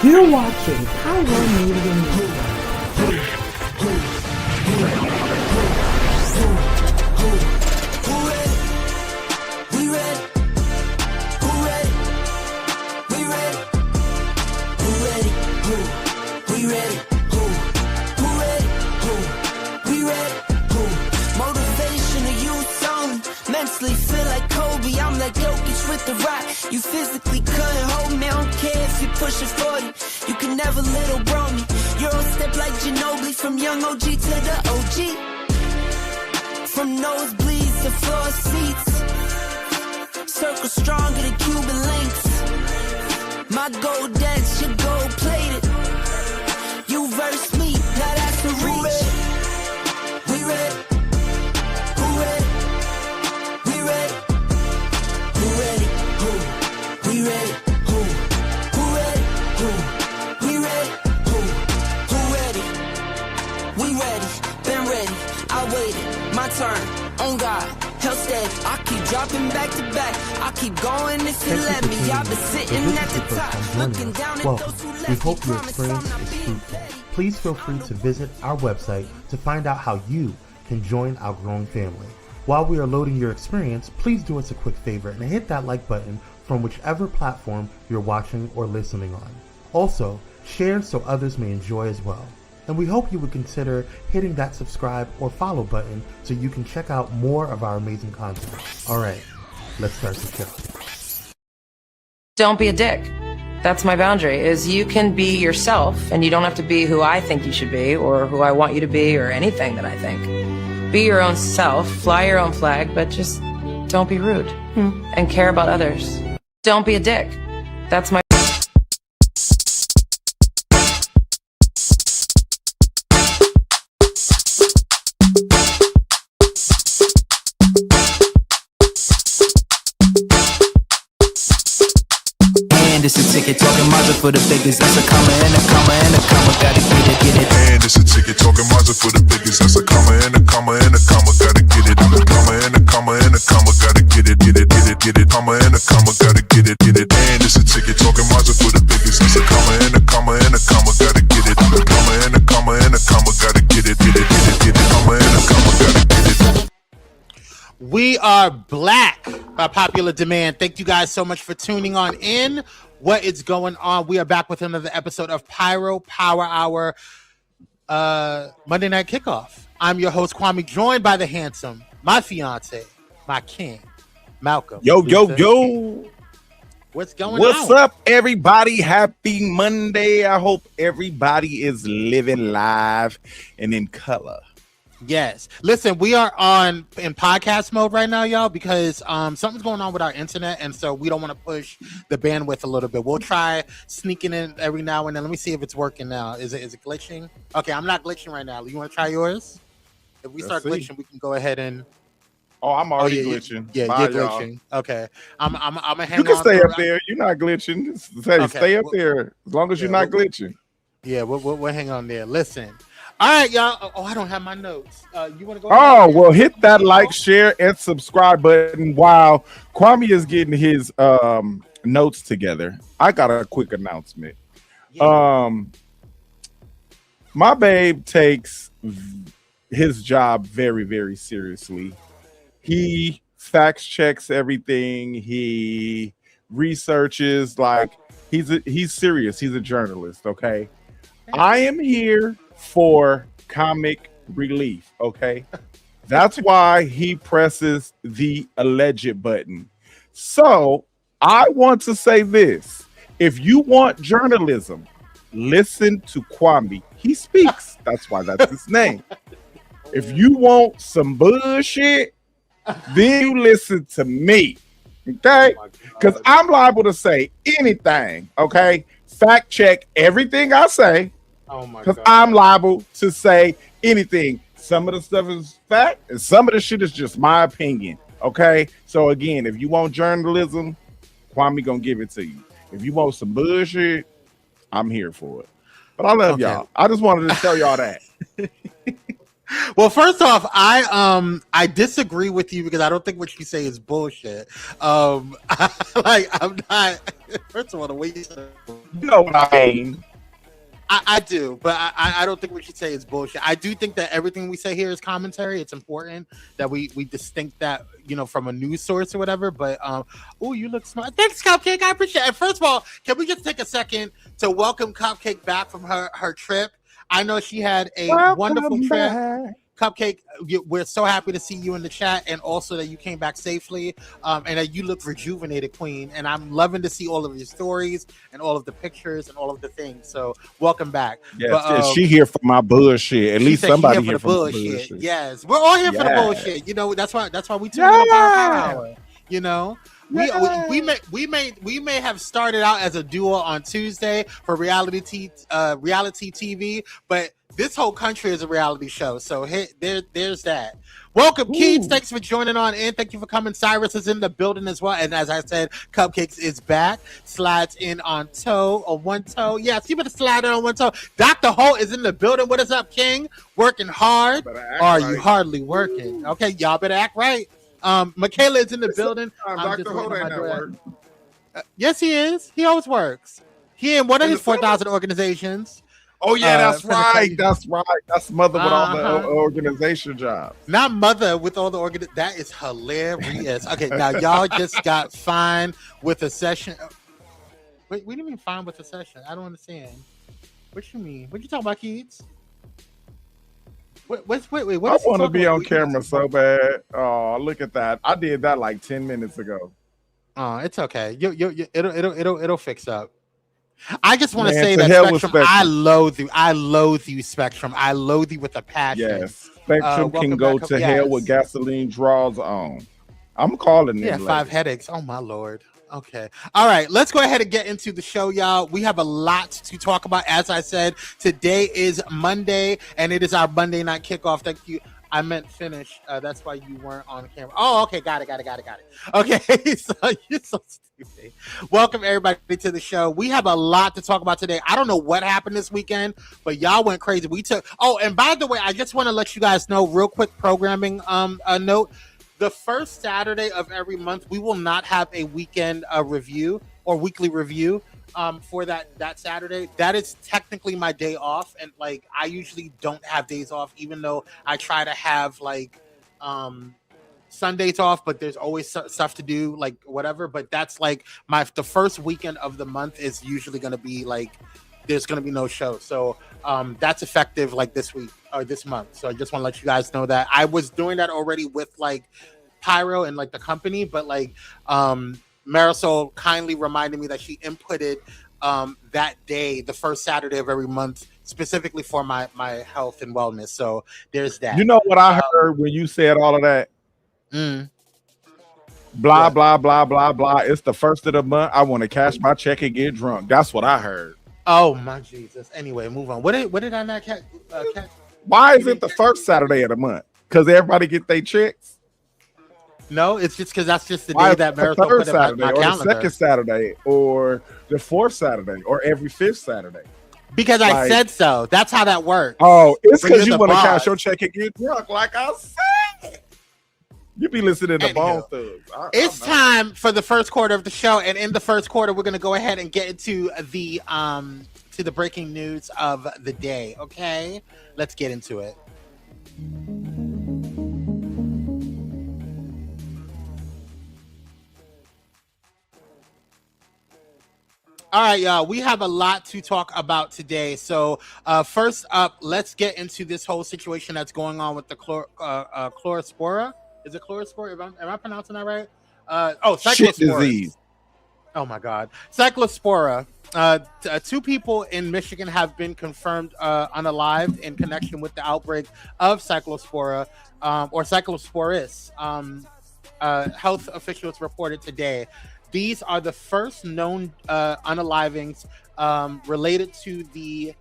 You're watching Pyro Media Network. Feel like Kobe, I'm like Jokic with the rock. You physically couldn't hold me, I don't care if you pushing 40. You can never little bro me. You're on step like Ginobili, from young OG to the OG. From nosebleeds to floor seats, circle stronger than Cuban links. My gold dance, your gold plated. You verse me, now that's a reach. We ready. My turn, on God, hell steady. I keep dropping back to back. I keep going if you let me. I've been sitting at the top, looking down at those who left me. We hope your experience is fruitful. Please feel free to visit our website to find out how you can join our growing family. While we are loading your experience, please do us a quick favor and hit that like button from whichever platform you're watching or listening on. Also, share so others may enjoy as well. And we hope you would consider hitting that subscribe or follow button so you can check out more of our amazing content. All right, let's start the show. Don't be a dick. That's my boundary, is you can be yourself and you don't have to be who I think you should be or who I want you to be or anything that I think. Be your own self, fly your own flag, but just don't be rude and care about others. Don't be a dick. That's my This a ticket talking Mazda for the biggest. That's a comma and a comma and a comma. Gotta get it. And this a ticket talking Mazda for the biggest. That's a comma and a comma and a comma. Gotta get it. A comma and a comma and a comma. Gotta get it. Comma and a comma. Gotta get it. And this a ticket talking Mazda for the biggest. That's a comma and a comma and a comma. Gotta get it. A comma and a comma and a comma. Gotta get it. Comma and a comma. Gotta get it. We are black by popular demand. Thank you guys so much for tuning on in. What is going on? We are back with another episode of Pyro Power Hour, Monday Night Kickoff. I'm your host, Kwame, joined by the handsome, my fiance, my king, Malcolm. Yo. What's going on? What's up, everybody? Happy Monday. I hope everybody is living live and in color. Yes. Listen, we are in podcast mode right now, y'all, because something's going on with our internet, and so we don't want to push the bandwidth a little bit. We'll try sneaking in every now and then. Let me see if it's working now. Is it glitching? Okay, I'm not glitching right now. You want to try yours? If we start glitching, we can go ahead and. Oh, I'm already glitching. Yeah, bye, you're glitching. Y'all. Okay, I'm gonna hang on. You can stay up there. You're not glitching. Just stay up there as long as you're not glitching. Yeah, we'll hang on there. Listen. All right, y'all. Oh, I don't have my notes. You want to go? Oh, well, hit that like, share, and subscribe button while Kwame is getting his notes together. I got a quick announcement. Yeah. My babe takes his job very, very seriously. He fact checks everything. He researches, like he's serious. He's a journalist. Okay, I am here for comic relief, okay? That's why he presses the alleged button. So I want to say this. If you want journalism, listen to Kwame. He speaks. That's why that's his name. If you want some bullshit, then you listen to me, okay? Because I'm liable to say anything, okay? Fact check everything I say. Oh my God. Because I'm liable to say anything. Some of the stuff is fact, and some of the shit is just my opinion. Okay. So again, if you want journalism, Kwame gonna give it to you. If you want some bullshit, I'm here for it. But I love y'all. I just wanted to tell y'all that. Well, first off, I disagree with you because I don't think what you say is bullshit. Like I'm not. First of all, the way you said it, You know what I mean? I do, but I don't think what you say is bullshit. I do think that everything we say here is commentary. It's important that we distinct that, you know, from a news source or whatever. But oh, you look smart. Thanks, Cupcake. I appreciate it. First of all, can we just take a second to welcome Cupcake back from her trip? I know she had a wonderful trip. Back. Cupcake, we're so happy to see you in the chat, and also that you came back safely, and that you look rejuvenated, Queen. And I'm loving to see all of your stories and all of the pictures and all of the things. So welcome back. Yes, But, she here for my bullshit. At least somebody here for my bullshit. Yes, we're all here for the bullshit. You know, that's why we tune in on Pyro Power Hour. You know. We may have started out as a duo on Tuesday for reality TV, but this whole country is a reality show. So there's that. Welcome, Keats. Thanks for joining on in. Thank you for coming. Cyrus is in the building as well. And as I said, Cupcakes is back. Slides in on one toe. Yes, you better slide in on one toe. Dr. Holt is in the building. What is up, King? Working hard? Or are you hardly working? Okay, y'all better act right. Michaela is in the building. Dr. Holt ain't at work. Yes, he is. He always works. He in one of his 4,000 organizations. Oh yeah, that's right. That's right. That's mother with all the organization jobs. Not mother with all the That is hilarious. Okay, now y'all just got fined with a session. Wait, we didn't mean fine with a session. I don't understand. What you mean? What you talking about, kids? Wait, I want to be on camera so bad. Oh, look at that! I did that like 10 minutes ago. Oh, it's okay. It'll fix up. I just want to say that Spectrum, I loathe you, Spectrum. I loathe you with a passion. Yes, Spectrum can go to hell with gasoline draws on. I'm calling it. Yeah, 5 headaches. Oh my Lord. Okay. All right. Let's go ahead and get into the show, y'all. We have a lot to talk about. As I said, today is Monday, and it is our Monday night kickoff. Thank you. I meant finish. That's why you weren't on camera. Oh, okay. Got it. Okay. So you're so stupid. Welcome, everybody, to the show. We have a lot to talk about today. I don't know what happened this weekend, but y'all went crazy. And by the way, I just want to let you guys know, real quick programming note. The first Saturday of every month, we will not have a weekend review or weekly review for that Saturday. That is technically my day off, and like I usually don't have days off, even though I try to have like Sundays off, but there's always stuff to do, like whatever. But that's like the first weekend of the month is usually going to be like there's going to be no show. So that's effective like this week or this month. So I just want to let you guys know that I was doing that already with like Pyro and like the company, but like Marisol kindly reminded me that she inputted that day, the first Saturday of every month, specifically for my health and wellness. So there's that. You know what I heard when you said all of that? Blah, blah, blah, blah, blah. It's the first of the month. I want to cash my check and get drunk. That's what I heard. Oh my Jesus. Anyway, move on. What did I not catch? Why is it the first Saturday of the month? Because everybody get their checks? No, it's just because that's just the day that Marisol put in my calendar. Or the second Saturday, or the fourth Saturday, or every fifth Saturday. Because I said so. That's how that works. Oh, it's because you want to cash your check and get drunk, like I said. You be listening to Bone Thugs. It's time for the first quarter of the show, and in the first quarter, we're going to go ahead and get into the breaking news of the day. Okay, let's get into it. All right, y'all. We have a lot to talk about today. So first up, let's get into this whole situation that's going on with the chlorospora. Is it chlorospora? Am I pronouncing that right? Cyclospora. Shit disease. Oh my God. Cyclospora. 2 people in Michigan have been confirmed unalived in connection with the outbreak of Cyclospora or Cyclosporis. Health officials reported today. These are the first known unalivings related to the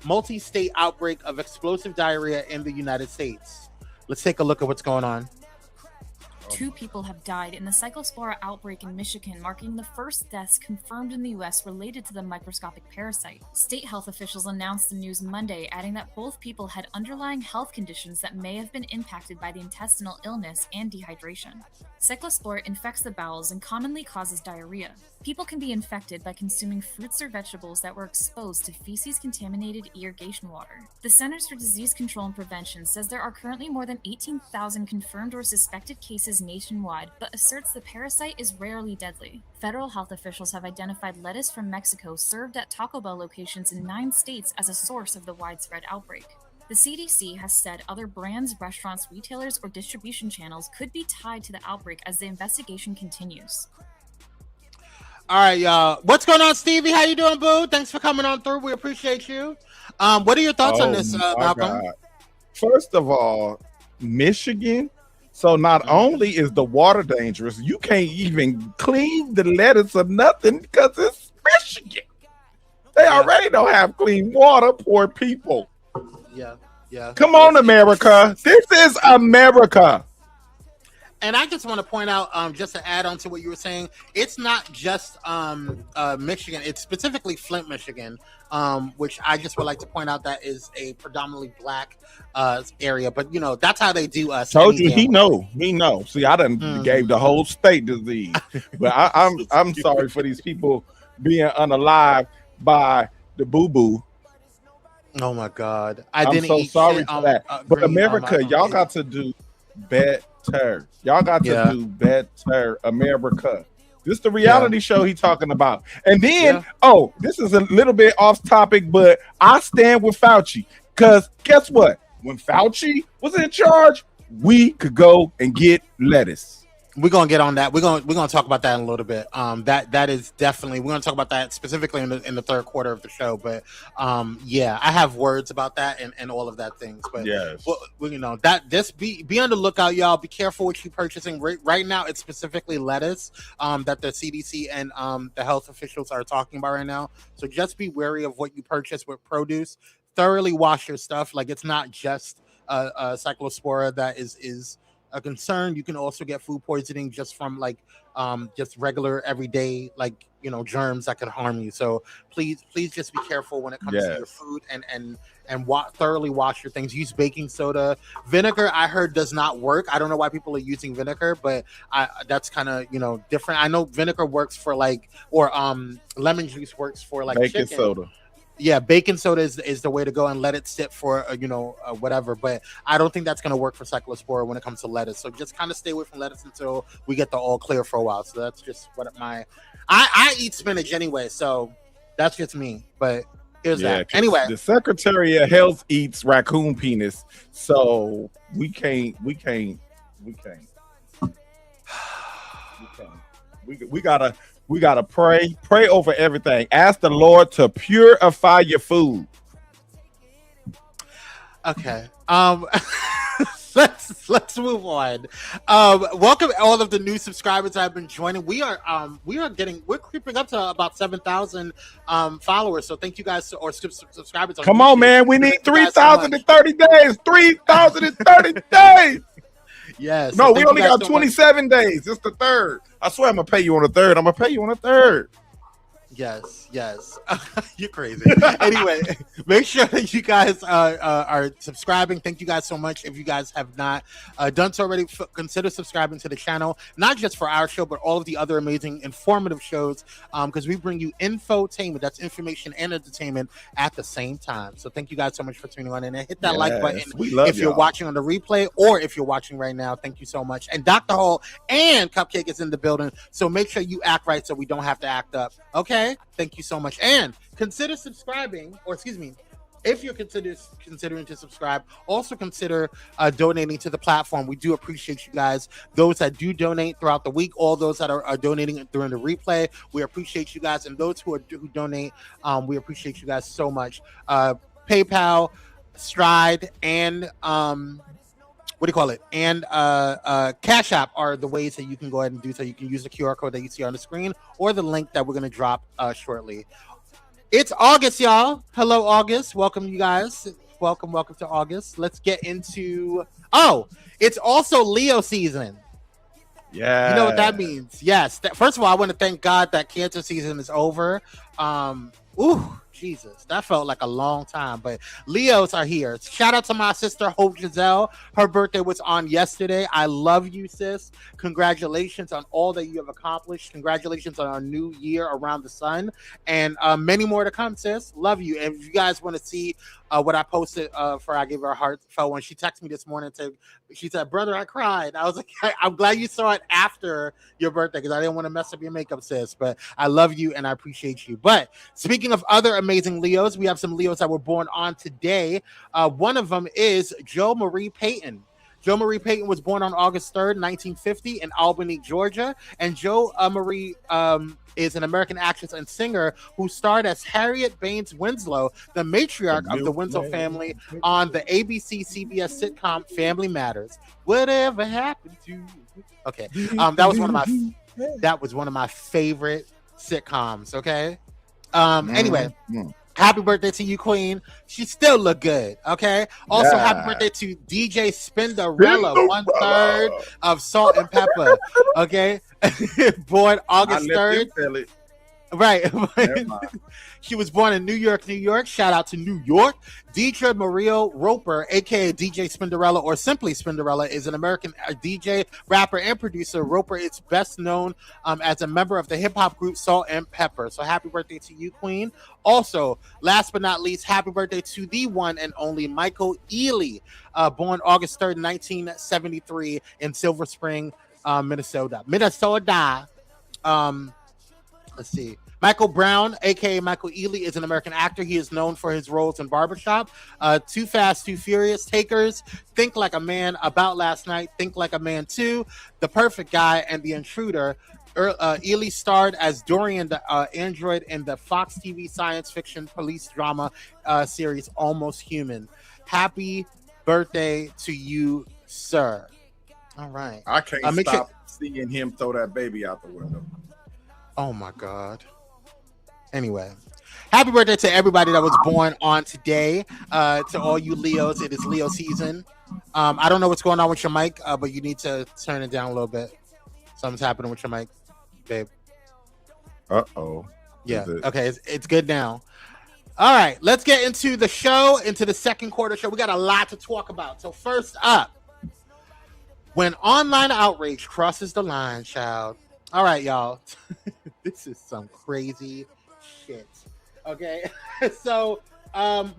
multi-state outbreak of explosive diarrhea in the United States. Let's take a look at what's going on. 2 people have died in the Cyclospora outbreak in Michigan, marking the first deaths confirmed in the U.S. related to the microscopic parasite. State health officials announced the news Monday, adding that both people had underlying health conditions that may have been impacted by the intestinal illness and dehydration. Cyclospora infects the bowels and commonly causes diarrhea. People can be infected by consuming fruits or vegetables that were exposed to feces-contaminated irrigation water. The Centers for Disease Control and Prevention says there are currently more than 18,000 confirmed or suspected cases nationwide, but asserts the parasite is rarely deadly. Federal health officials have identified lettuce from Mexico served at Taco Bell locations in 9 states as a source of the widespread outbreak. The CDC has said other brands, restaurants, retailers, or distribution channels could be tied to the outbreak as the investigation continues. All right, y'all. What's going on, Stevie? How you doing, boo? Thanks for coming on through. We appreciate you. What are your thoughts on this, Malcolm? God. First of all, Michigan. So not only is the water dangerous, you can't even clean the lettuce or nothing because it's Michigan. They already don't have clean water, poor people. Yeah. Come on, America. This is America. And I just want to point out, just to add on to what you were saying, it's not just Michigan. It's specifically Flint, Michigan, which I just would like to point out that is a predominantly black area. But, you know, that's how they do us. Told you, he know. See, I done gave the whole state disease. But I'm sorry for these people being unalive by the boo-boo. Oh, my God. I'm so sorry for that. But America, y'all got to do better. Y'all got to do better, America. This is the reality show he talking about. And then, this is a little bit off topic, but I stand with Fauci. Because guess what? When Fauci was in charge, we could go and get lettuce. We're gonna get on that. We're gonna talk about that in a little bit. That is definitely, we're gonna talk about that specifically in the third quarter of the show. But I have words about that and all of that things. But well, you know, that this be on the lookout, y'all. Be careful what you're purchasing. Right now, it's specifically lettuce that the CDC and the health officials are talking about right now. So just be wary of what you purchase with produce. Thoroughly wash your stuff. Like, it's not just cyclospora that is a concern. You can also get food poisoning just from just regular everyday, like, you know, germs that can harm you. So please just be careful when it comes to your food and thoroughly wash your things. Use baking soda. Vinegar, I heard, does not work. I don't know why people are using vinegar, but that's kind of, you know, different. I know vinegar works for lemon juice works for baking soda. Yeah, baking soda is the way to go, and let it sit for whatever. But I don't think that's going to work for cyclospora when it comes to lettuce. So just kind of stay away from lettuce until we get the all clear for a while. So that's just what I eat spinach anyway, so that's just me. But here's that. Anyway, the Secretary of Health eats raccoon penis, so we can't. We gotta pray over everything. Ask the Lord to purify your food. Okay. Let's move on. Welcome all of the new subscribers that have been joining. we're creeping up to about 7,000 followers. So thank you guys, or subscribers. Come on, man. We need 3,030 days. 3,030 days. Yes. No, we only got 27 days. It's the third. I swear I'm going to pay you on the third. Yes. You're crazy. Anyway, make sure that you guys are subscribing. Thank you guys so much. If you guys have not done so already, consider subscribing to the channel, not just for our show, but all of the other amazing informative shows, because we bring you infotainment. That's information and entertainment at the same time. So thank you guys so much for tuning on in, and hit that like button if you're watching on the replay, or if you're watching right now. Thank you so much. And Dr. Hall and Cupcake is in the building, so make sure you act right so we don't have to act up. Okay? Thank you so much. And consider subscribing, or excuse me, if you're considering to subscribe, also consider donating to the platform. We do appreciate you guys. Those that do donate throughout the week, all those that are donating during the replay, we appreciate you guys. And those who donate, we appreciate you guys so much. PayPal, Stride, and and Cash App are the ways that you can go ahead and do so. You can use the QR code that you see on the screen, or the link that we're going to drop shortly. It's August, y'all. Hello, August. Welcome, you guys. Welcome to August. Let's get into... it's also Leo season. Yeah. You know what that means? Yes. First of all, I want to thank God that cancer season is over. Jesus, that felt like a long time. But Leos are here. Shout out to my sister Hope Giselle. Her birthday was on yesterday. I love you, sis. Congratulations on all that you have accomplished. Congratulations on our new year around the sun, and many more to come, sis. Love you. And if you guys want to see what I posted for I gave her a heartfelt one, she texted me this morning. She said, "Brother, I cried." I was like, "I'm glad you saw it after your birthday because I didn't want to mess up your makeup, sis. But I love you and I appreciate you." But speaking of other amazing Leos, we have some Leos that were born on today. One of them is Jo Marie Payton. Jo Marie Payton was born on August 3rd, 1950 in Albany, Georgia. And Jo Marie is an American actress and singer who starred as Harriet Baines Winslow, the matriarch of the Winslow family, on the ABC CBS sitcom Family Matters. Whatever happened to you? Okay, that was one of my favorite sitcoms. Okay, anyway. Happy birthday to you, Queen. She still look good. Okay. Also, happy birthday to DJ Spinderella, 1/3 of Salt and Pepper. Okay. Born August 3rd. Right. She was born in New York, New York. Shout out to New York. Deidre Mario Roper, aka DJ Spinderella or simply Spinderella, is an American DJ, rapper, and producer. Roper is best known as a member of the hip hop group Salt and Pepper. So happy birthday to you, Queen. Also, last but not least, happy birthday to the one and only Michael Ealy, born August 3rd, 1973 in Silver Spring, Minnesota. Let's see. Michael Brown, aka Michael Ealy, is an American actor. He is known for his roles in Barbershop, Too Fast, Too Furious, Takers, Think Like a Man, About Last Night, Think Like a Man 2, The Perfect Guy, and The Intruder. Ealy starred as Dorian, the android, in the Fox TV science fiction police drama series Almost Human. Happy birthday to you, sir. All right. I can't stop seeing him throw that baby out the window. Oh my God. Anyway, happy birthday to everybody that was born on today. To all you Leos, it is Leo season. I don't know what's going on with your mic, but you need to turn it down a little bit. Something's happening with your mic, babe. Uh-oh. Yeah. Okay. It's good now. All right. Let's get into the show, into the second quarter show. We got a lot to talk about. So first up, when online outrage crosses the line, child. All right, y'all. This is some crazy shit. Okay. So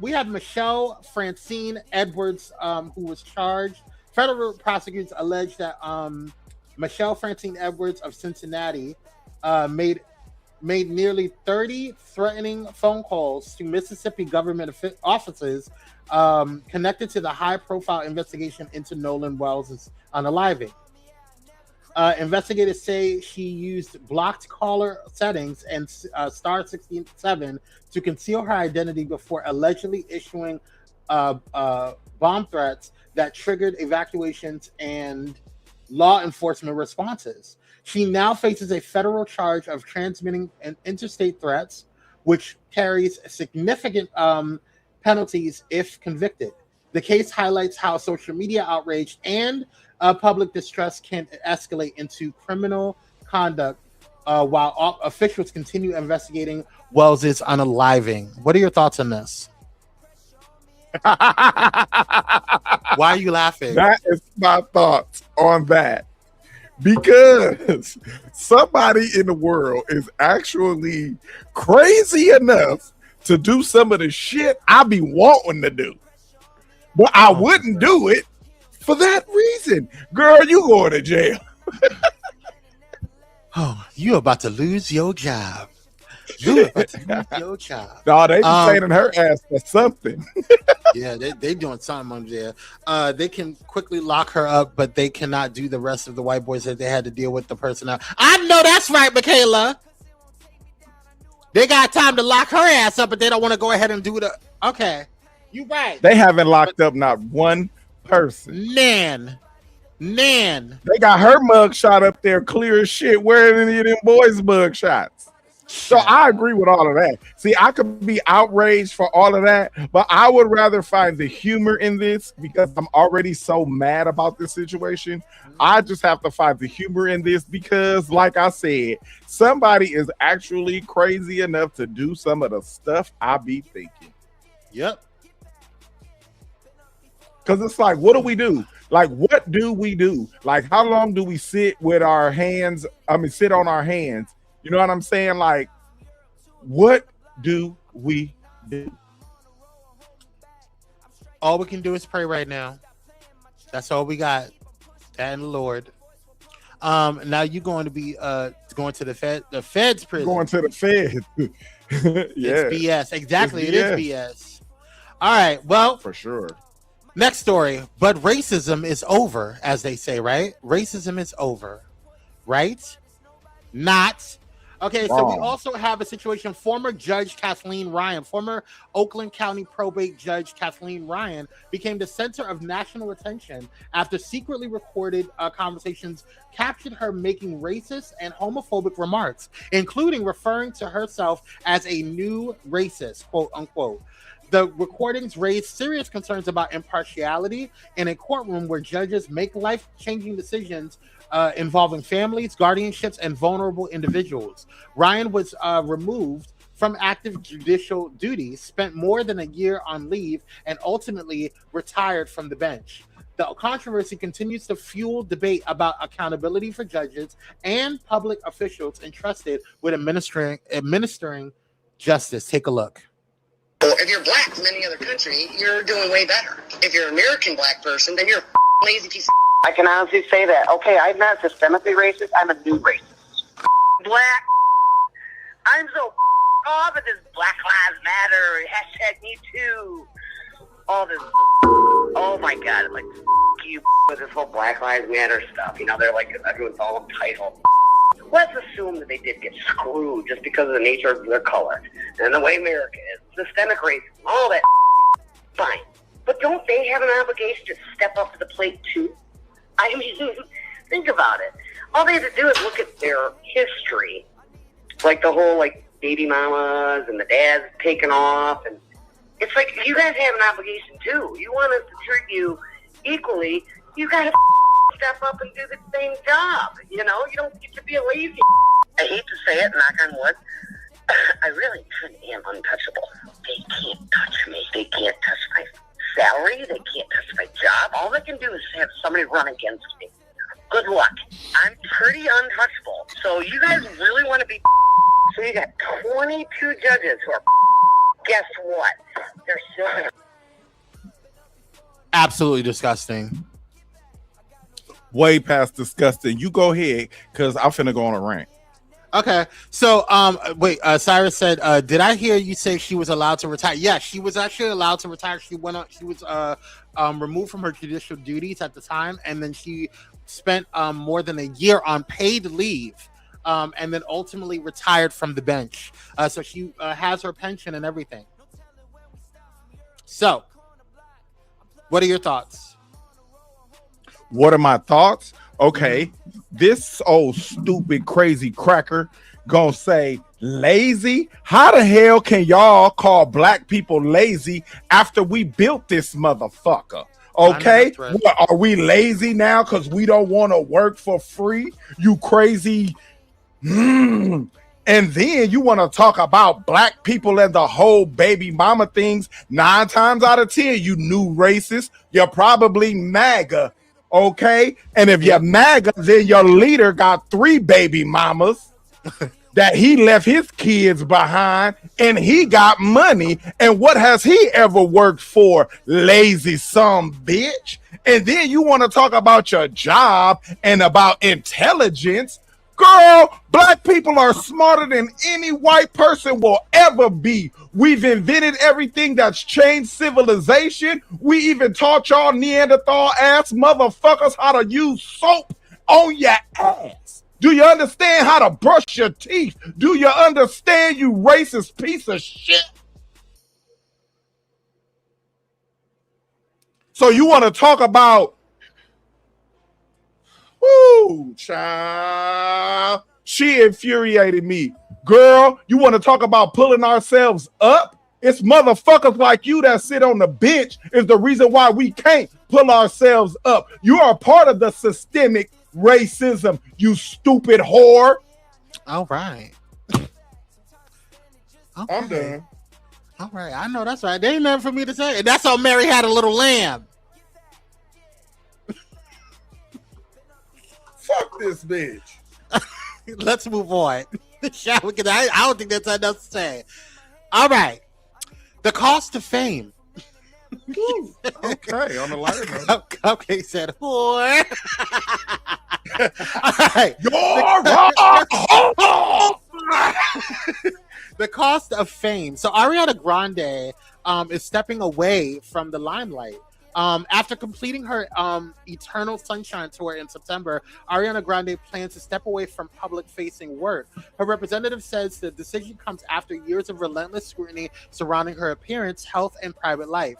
we have Michelle Francine Edwards, who was charged. Federal prosecutors allege that Michelle Francine Edwards of Cincinnati made nearly 30 threatening phone calls to Mississippi government offices connected to the high-profile investigation into Nolan Wells' unaliving. Investigators say she used blocked caller settings and star 67 to conceal her identity before allegedly issuing bomb threats that triggered evacuations and law enforcement responses. She now faces a federal charge of transmitting interstate threats, which carries significant penalties if convicted. The case highlights how social media outrage and public distress can escalate into criminal conduct while officials continue investigating Wells's unaliving. What are your thoughts on this? Why are you laughing? That is my thoughts on that. Because somebody in the world is actually crazy enough to do some of the shit I be wanting to do. But I wouldn't do it for that reason. Girl, you going to jail. Oh, you about to lose your job. You about to lose your job. No, they detaining her ass for something. Yeah, they doing something under there. They can quickly lock her up, but they cannot do the rest of the white boys that they had to deal with the personnel. I know that's right, Michaela. They got time to lock her ass up, but they don't want to go ahead and do the... Okay, you right. They haven't locked up not one person. Nan. They got her mug shot up there clear as shit. Where are any of them boys' mug shots? So I agree with all of that. See, I could be outraged for all of that, but I would rather find the humor in this because I'm already so mad about this situation. I just have to find the humor in this because, like I said, somebody is actually crazy enough to do some of the stuff I be thinking. Yep. Because it's like, what do we do? Like, what do we do? Like, how long do we sit with our hands? Sit on our hands. You know what I'm saying? Like, what do we do? All we can do is pray right now. That's all we got. That and the Lord. Now you're going to be going to the Fed's prison. Going to the Fed. Yeah. It's BS. Exactly. It is BS. All right. Well, for sure. Next story. But racism is over, as they say, right? Racism is over, right? Not. Okay, so we also have a situation. Former Judge Kathleen Ryan, former Oakland County probate judge Kathleen Ryan, became the center of national attention after secretly recorded conversations captured her making racist and homophobic remarks, including referring to herself as a new racist, quote unquote. The recordings raised serious concerns about impartiality in a courtroom where judges make life-changing decisions involving families, guardianships, and vulnerable individuals. Ryan was removed from active judicial duties, spent more than a year on leave, and ultimately retired from the bench. The controversy continues to fuel debate about accountability for judges and public officials entrusted with administering justice. Take a look. Well, if you're black from any other country, you're doing way better. If you're an American black person, then you're a lazy piece of I can honestly say that. Okay, I'm not systemically racist. I'm a new racist. Black. I'm so off at this Black Lives Matter, hashtag Me Too. All this. Oh my God, I'm like, you with this whole Black Lives Matter stuff. You know, they're like, everyone's all entitled. Let's assume that they did get screwed just because of the nature of their color and the way America is. Systemic racism, all that. Fine. But don't they have an obligation to step up to the plate too? I mean, think about it. All they have to do is look at their history. Like the whole, baby mamas and the dads taking off. And it's like, you guys have an obligation too. You want us to treat you equally, you gotta step up and do the same job. You know, you don't get to be a lazy. I hate to say it, knock on wood. I really am untouchable. They can't touch me. They can't touch my salary. They can't touch my job. All they can do is have somebody run against me. Good luck. I'm pretty untouchable. So you guys really want to be. So you got 22 judges who are. Guess what? They're still. Absolutely disgusting. Way past disgusting. You go ahead, because I'm finna go on a rant. Okay, so wait, Cyrus said, did I hear you say she was allowed to retire? Yeah, she was actually allowed to retire. She went on, she was removed from her judicial duties at the time, and then she spent more than a year on paid leave, and then ultimately retired from the bench. So she has her pension and everything. So, what are your thoughts? What are my thoughts? Okay, this old stupid crazy cracker gonna say lazy? How the hell can y'all call black people lazy after we built this motherfucker? Okay, right. What, are we lazy now because we don't want to work for free? You crazy. And then you want to talk about black people and the whole baby mama things. 9 times out of 10, you new racist. You're probably MAGA. Okay, and if you're MAGA, then your leader got 3 baby mamas that he left his kids behind, and he got money. And what has he ever worked for? Lazy some bitch. And then you want to talk about your job and about intelligence. Girl, black people are smarter than any white person will ever be. We've invented everything that's changed civilization. We even taught y'all Neanderthal ass motherfuckers how to use soap on your ass. Do you understand how to brush your teeth? Do you understand, you racist piece of shit? So you want to talk about woo, child. She infuriated me. Girl, you want to talk about pulling ourselves up? It's motherfuckers like you that sit on the bench is the reason why we can't pull ourselves up. You are part of the systemic racism, you stupid whore. All right. Okay. I'm done. All right. I know that's right. There ain't nothing for me to say. And that's how Mary had a little lamb. Fuck this bitch. Let's move on. Shall we? I don't think that's enough to say. All right. The cost of fame. Okay, on the lighter note. Cupcake said, whore. All right. The cost of fame. So Ariana Grande is stepping away from the limelight. After completing her Eternal Sunshine tour in September, Ariana Grande plans to step away from public-facing work. Her representative says the decision comes after years of relentless scrutiny surrounding her appearance, health, and private life.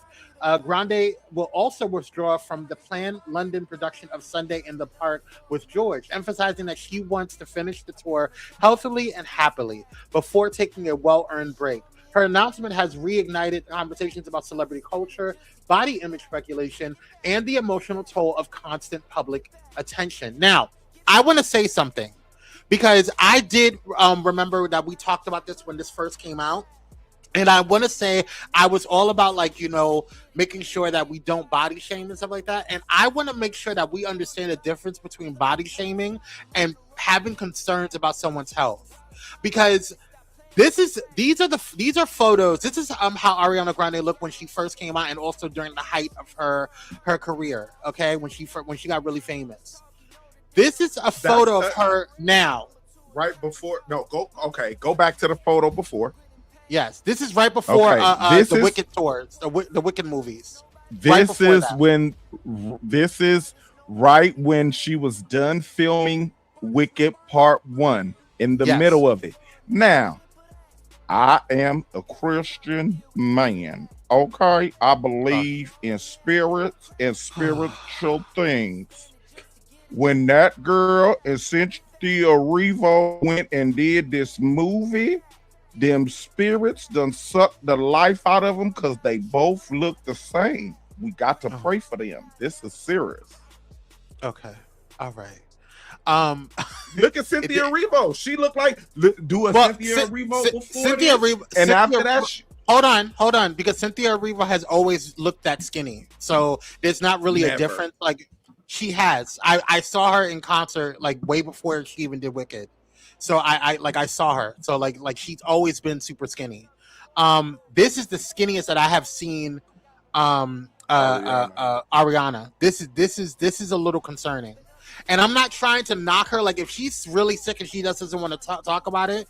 Grande will also withdraw from the planned London production of Sunday in the Park with George, emphasizing that she wants to finish the tour healthily and happily before taking a well-earned break. Her announcement has reignited conversations about celebrity culture, body image speculation, and the emotional toll of constant public attention. Now, I want to say something because I did remember that we talked about this when this first came out. And I want to say I was all about, like, you know, making sure that we don't body shame and stuff like that. And I want to make sure that we understand the difference between body shaming and having concerns about someone's health. Because these are photos. This is how Ariana Grande looked when she first came out, and also during the height of her career. Okay, when she got really famous. This is a photo of her now. Right before. No, go back to the photo before. Yes, this is right before the Wicked tours, the Wicked movies. This is right when she was done filming Wicked Part 1 in the middle of it. Now, I am a Christian man. Okay, I believe in spirits and spiritual things. When that girl and Cynthia Erivo went and did this movie, them spirits done sucked the life out of them because they both look the same. We got to pray for them. This is serious. Okay. All right. Look at Cynthia Erivo. She looked like Cynthia Erivo before Cynthia Erivo, and after that. Hold on, because Cynthia Erivo has always looked that skinny, so there's not really a difference. Like she has. I saw her in concert like way before she even did Wicked. So I saw her. So like she's always been super skinny. This is the skinniest that I have seen Ariana. This is a little concerning. And I'm not trying to knock her. Like if she's really sick and she doesn't want to talk about it,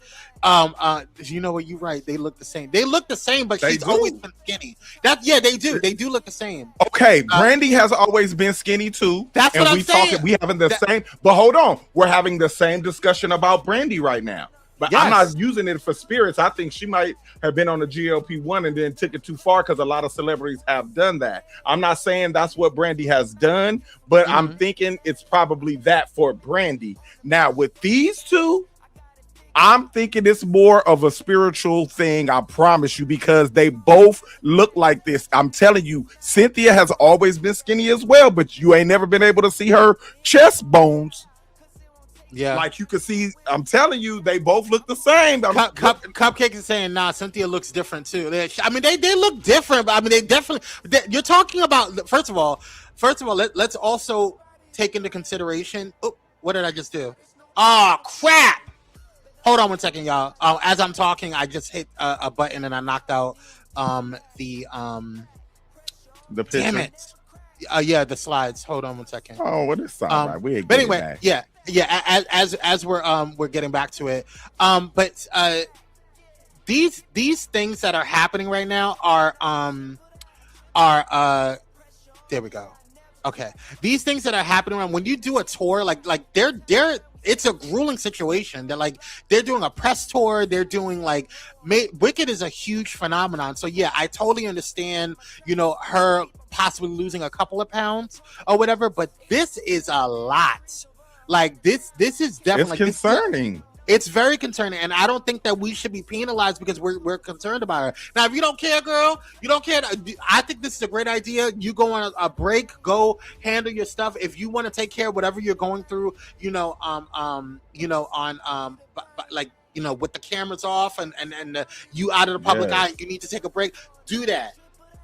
you know what? You're right. They look the same. They look the same, but she's always been skinny. They do. They do look the same. Okay, Brandy has always been skinny too. That's what I'm saying. We having the same. But hold on, we're having the same discussion about Brandy right now. But yes. I'm not using it for spirits. I think she might have been on the GLP-1 and then took it too far because a lot of celebrities have done that. I'm not saying that's what Brandy has done, but I'm thinking it's probably that for Brandy. Now, with these two, I'm thinking it's more of a spiritual thing, I promise you, because they both look like this. I'm telling you, Cynthia has always been skinny as well, but you ain't never been able to see her chest bones. Yeah, like you can see. I'm telling you, they both look the same. Cupcake is saying, "Nah, Cynthia looks different too." They look different, but I mean, they definitely. You're talking about first of all, let's also take into consideration. Oh, what did I just do? Oh crap! Hold on 1 second, y'all. As I'm talking, I just hit a button and I knocked out the picture. Damn it! Yeah, the slides. Hold on 1 second. Oh, what is that? We ain't but anyway, back. yeah. As we're getting back to it, but these things that are happening right now are there we go. Okay, these things that are happening when you do a tour, like they're it's a grueling situation. They're doing a press tour. They're doing Wicked is a huge phenomenon. So yeah, I totally understand. You know, her possibly losing a couple of pounds or whatever, but this is a lot. Like this is definitely concerning. It's very concerning, and I don't think that we should be penalized because we're concerned about her. Now, if you don't care, girl, you don't care. I think this is a great idea. You go on a break, go handle your stuff. If you want to take care of whatever you're going through, with the cameras off and you out of the public eye, you need to take a break. Do that.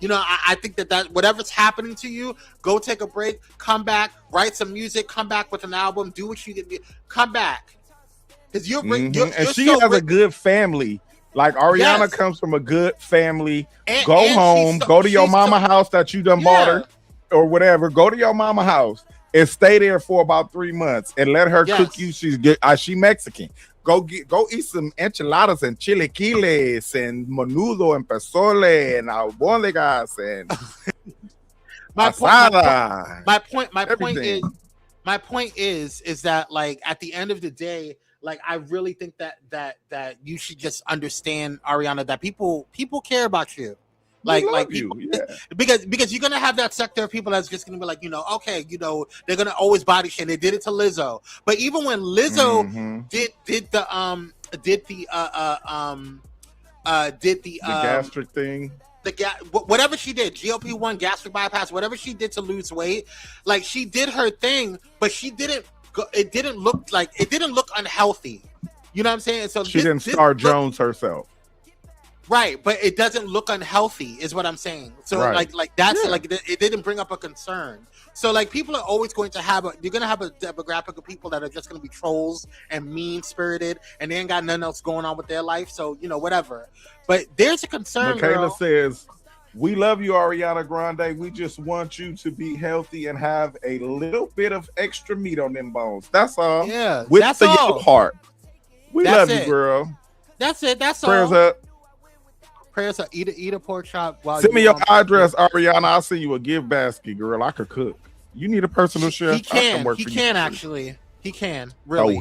I think that whatever's happening to you, go take a break, come back, write some music, come back with an album, do what you can do, come back. Because you're she has a good family. Like Ariana comes from a good family. Go home, go to your mama house that you done bought her or whatever. Go to your mama house and stay there for about 3 months and let her cook you. She Mexican. Go eat some enchiladas and chilaquiles and menudo and pozole and albóndigas and my point is that, like, at the end of the day, like, I really think that you should just understand, Ariana, that people care about you. Because you're gonna have that sector of people that's just gonna be like, they're gonna always body shame. They did it to Lizzo, but even when Lizzo did the gastric thing, whatever she did, GLP-1, gastric bypass, whatever she did to lose weight, like, she did her thing, but she didn't. It didn't look unhealthy. You know what I'm saying? So she didn't Star Jones herself. Right, but it doesn't look unhealthy, is what I'm saying. So it didn't bring up a concern. So, like, people are always going to have you're gonna have a demographic of people that are just gonna be trolls and mean spirited, and they ain't got nothing else going on with their life. So, whatever. But there's a concern. Michaela says, "We love you, Ariana Grande. We just want you to be healthy and have a little bit of extra meat on them bones. That's all. Yeah, with that's the all. yellow heart. Love you, girl. That's it. That's Prayers all. Up. Prayers up. Eat a pork chop. Send me your address, Ariana. I'll send you a gift basket, girl. I could cook. You need a personal chef? He can. Actually. He can. Really.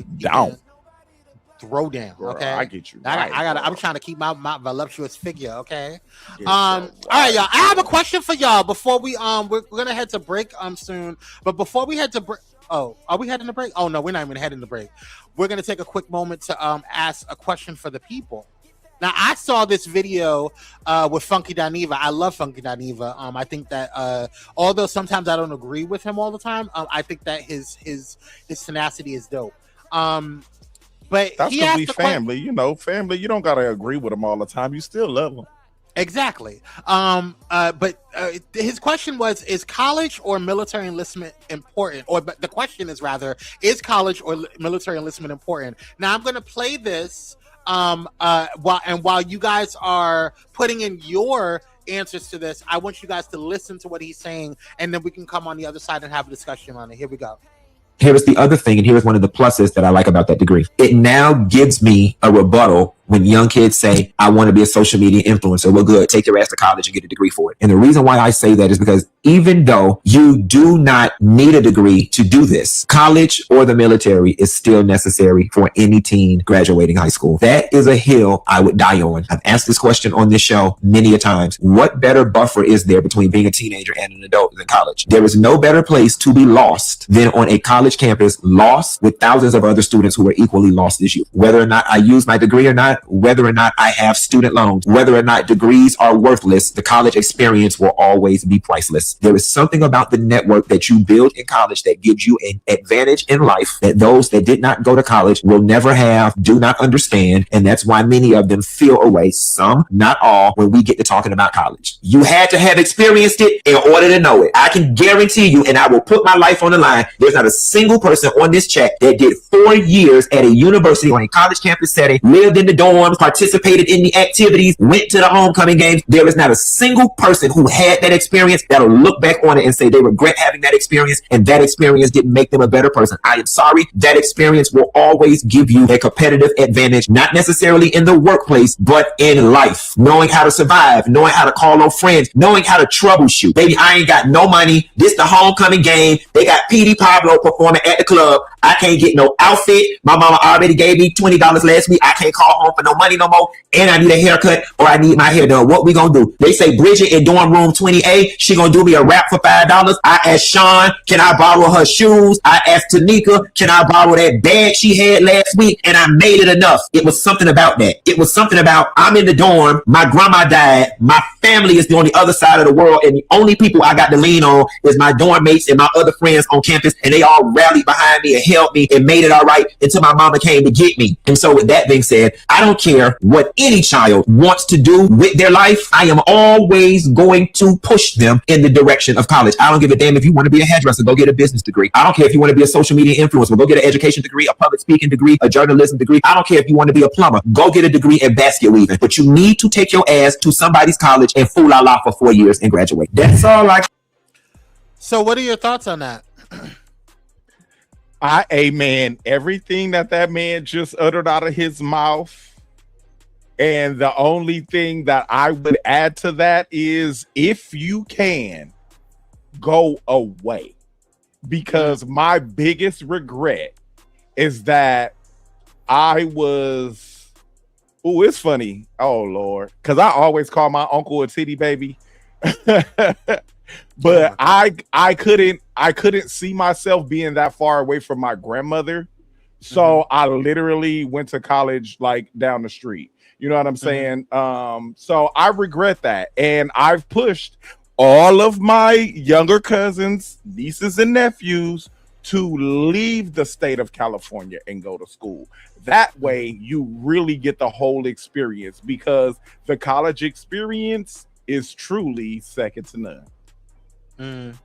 Throw down. Girl, okay. I get you. I'm trying to keep my voluptuous figure. Okay. All right, y'all. I have a question for y'all before we're gonna head to break soon. But before we head to break, are we heading to break? Oh no, we're not even heading to break. We're gonna take a quick moment to ask a question for the people. Now, I saw this video with Funky Dineva. I love Funky Dineva. I think that although sometimes I don't agree with him all the time, I think that his tenacity is dope. But that's because we family, family. You don't gotta agree with them all the time. You still love them. Exactly. But his question was: is college or military enlistment important? Or the question is rather: is college or military enlistment important? Now, I'm going to play this. While you guys are putting in your answers to this, I want you guys to listen to what he's saying, and then we can come on the other side and have a discussion on it. Here we go. Here is the other thing, and here is one of the pluses that I like about that degree. It now gives me a rebuttal when young kids say, I want to be a social media influencer. Well, good. Take your ass to college and get a degree for it. And the reason why I say that is because even though you do not need a degree to do this, college or the military is still necessary for any teen graduating high school. That is a hill I would die on. I've asked this question on this show many a times. What better buffer is there between being a teenager and an adult than college? There is no better place to be lost than on a college campus, lost with thousands of other students who are equally lost as you. Whether or not I use my degree or not, whether or not I have student loans, whether or not degrees are worthless, the college experience will always be priceless. There is something about the network that you build in college that gives you an advantage in life that those that did not go to college will never have, do not understand, and that's why many of them feel away, some, not all, when we get to talking about college. You had to have experienced it in order to know it. I can guarantee you, and I will put my life on the line, there's not a single person on this chat that did 4 years at a university on a college campus setting, lived in the dorms, participated in the activities, went to the homecoming games. There is not a single person who had that experience that'll look back on it and say they regret having that experience and that experience didn't make them a better person. I am sorry. That experience will always give you a competitive advantage, not necessarily in the workplace, but in life. Knowing how to survive, knowing how to call on friends, knowing how to troubleshoot. Baby, I ain't got no money. This the homecoming game. They got PD Pablo performing at the club. I can't get no outfit. My mama already gave me $20 last week. I can't call home for no money no more. And I need a haircut or I need my hair done. What we gonna do? They say Bridget in dorm room 20A, she gonna do me a wrap for $5. I asked Sean, can I borrow her shoes? I asked Tanika, can I borrow that bag she had last week? And I made it enough. It was something about that. It was something about I'm in the dorm, my grandma died, my family is on the other side of the world, and the only people I got to lean on is my dorm mates and my other friends on campus, and they all rallied behind me and helped me and made it all right until my mama came to get me. And so with that being said, I don't care what any child wants to do with their life. I am always going to push them in the direction of college. I don't give a damn if you want to be a hairdresser, go get a business degree. I don't care if you want to be a social media influencer, go get an education degree, a public speaking degree, a journalism degree. I don't care if you want to be a plumber, go get a degree in basket weaving. But you need to take your ass to somebody's college and fool Allah for 4 years and graduate. That's all I. So what are your thoughts on that? I amen everything that man just uttered out of his mouth. And the only thing that I would add to that is if you can, go away. Because my biggest regret is that I was, oh, it's funny. Oh, Lord. Because I always call my uncle a titty baby. But I couldn't see myself being that far away from my grandmother. So I literally went to college like down the street. You know what I'm saying? So I regret that. And I've pushed all of my younger cousins, nieces and nephews to leave the state of California and go to school. That way you really get the whole experience, because the college experience is truly second to none.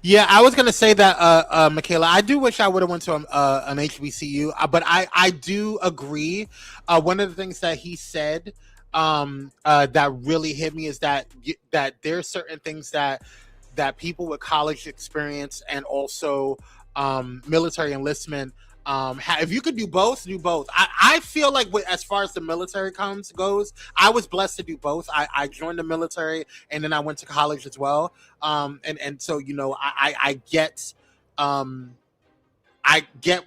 Yeah, I was gonna say that, Michaela, I do wish I would have went to an HBCU, but I do agree. One of the things that he said that really hit me is that there's certain things that people with college experience and also military enlistment, if you could do both, do both. I feel like as far as the military goes, I was blessed to do both. I joined the military and then I went to college as well. And so, you know, I get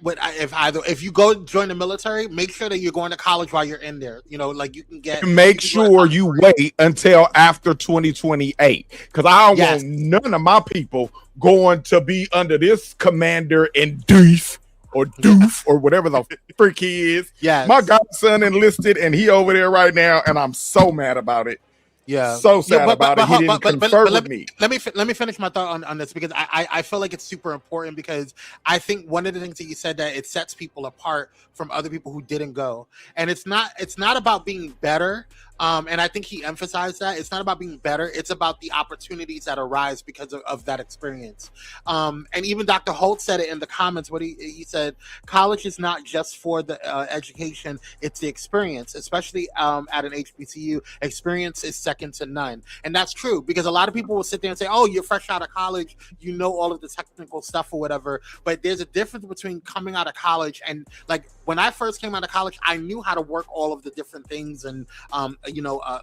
what if you go join the military, make sure that you're going to college while you're in there. You know, like you can get. Make sure you wait until after 2028, because I don't want none of my people going to be under this commander in Doof or Doof or whatever the freak he is. Yeah, my godson enlisted and he over there right now, and I'm so mad about it. Yeah, so sad about it. He didn't confer with me. Let me finish my thought on this, because I feel like it's super important, because I think one of the things that you said, that it sets people apart from other people who didn't go, and it's not about being better. And I think he emphasized that it's not about being better. It's about the opportunities that arise because of that experience. And even Dr. Holt said it in the comments. What he said, college is not just for the education, it's the experience, especially at an HBCU. Experience is second to none. And that's true, because a lot of people will sit there and say, oh, you're fresh out of college, you know all of the technical stuff or whatever. But there's a difference between coming out of college and, like, when I first came out of college, I knew how to work all of the different things, and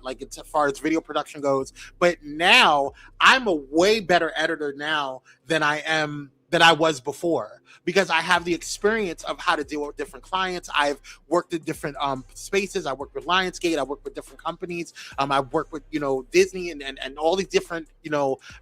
like as far as video production goes. But now I'm a way better editor now than I was before, because I have the experience of how to deal with different clients. I've worked in different spaces. I worked with Lionsgate. I worked with different companies. I've worked with, Disney and all these different,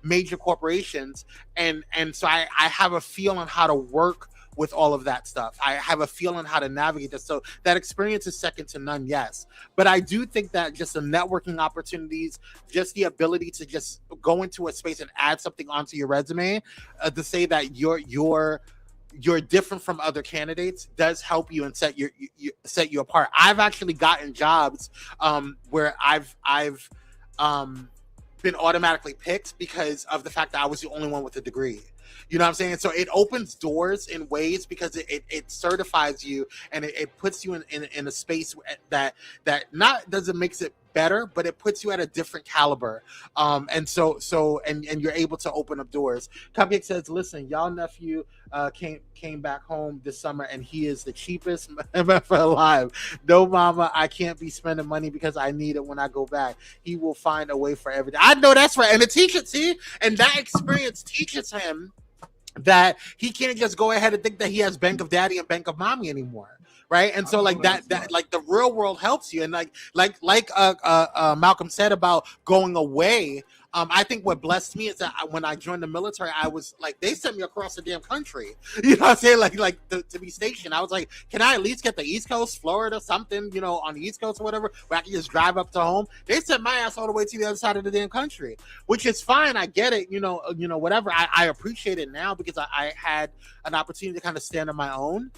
major corporations. And so I have a feel on how to work with all of that stuff. I have a feeling how to navigate this. So that experience is second to none, yes. But I do think that just the networking opportunities, just the ability to just go into a space and add something onto your resume, to say that you're different from other candidates, does help you and set you apart. I've actually gotten jobs where I've been automatically picked because of the fact that I was the only one with a degree. You know what I'm saying? So it opens doors in ways, because it certifies you, and it puts you in a space that not doesn't makes it better, but it puts you at a different caliber. And so you're able to open up doors. Cupcake says, listen, y'all nephew came back home this summer, and he is the cheapest MF alive. No, mama, I can't be spending money because I need it when I go back. He will find a way for everything. I know that's right. And it teaches, and that experience teaches him that he can't just go ahead and think that he has Bank of Daddy and Bank of Mommy anymore. Right. And so like that like the real world helps you. And like Malcolm said about going away. I think what blessed me is that when I joined the military, I was like, they sent me across the damn country. You know what I'm saying? Like to be stationed. I was like, can I at least get the East Coast, Florida, something, you know, on the East Coast or whatever, where I can just drive up to home? They sent my ass all the way to the other side of the damn country, which is fine. I get it. You know, whatever. I appreciate it now because I had an opportunity to kind of stand on my own.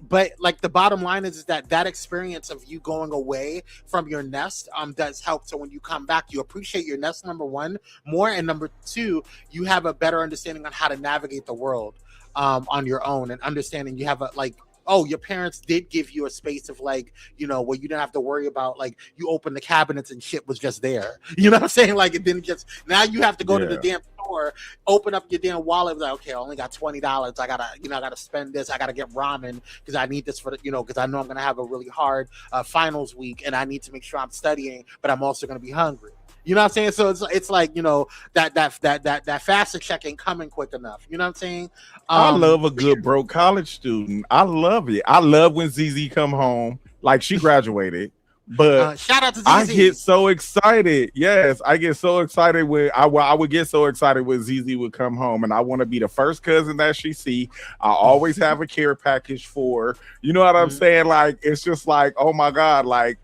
But like the bottom line is that experience of you going away from your nest does help. So when you come back, you appreciate your nest, number one, more, and number two, you have a better understanding on how to navigate the world on your own, and understanding you have a like, oh, your parents did give you a space of like, you know, where you didn't have to worry about like you open the cabinets and shit was just there. You know what I'm saying? Like it didn't just, now you have to go to the damn store, open up your damn wallet, like, okay, I only got $20. I gotta spend this. I gotta get ramen because I need this for the, you know, because I know I'm gonna have a really hard finals week and I need to make sure I'm studying, but I'm also gonna be hungry. You know what I'm saying? So it's like, you know, that faster check ain't coming quick enough. You know what I'm saying? I love a good broke college student. I love it. I love when ZZ come home, like she graduated. But shout out to ZZ. I get so excited. Yes, I get so excited when I would get so excited when ZZ would come home, and I want to be the first cousin that she see. I always have a care package for her. You know what I'm saying? Like it's just like, oh my God, like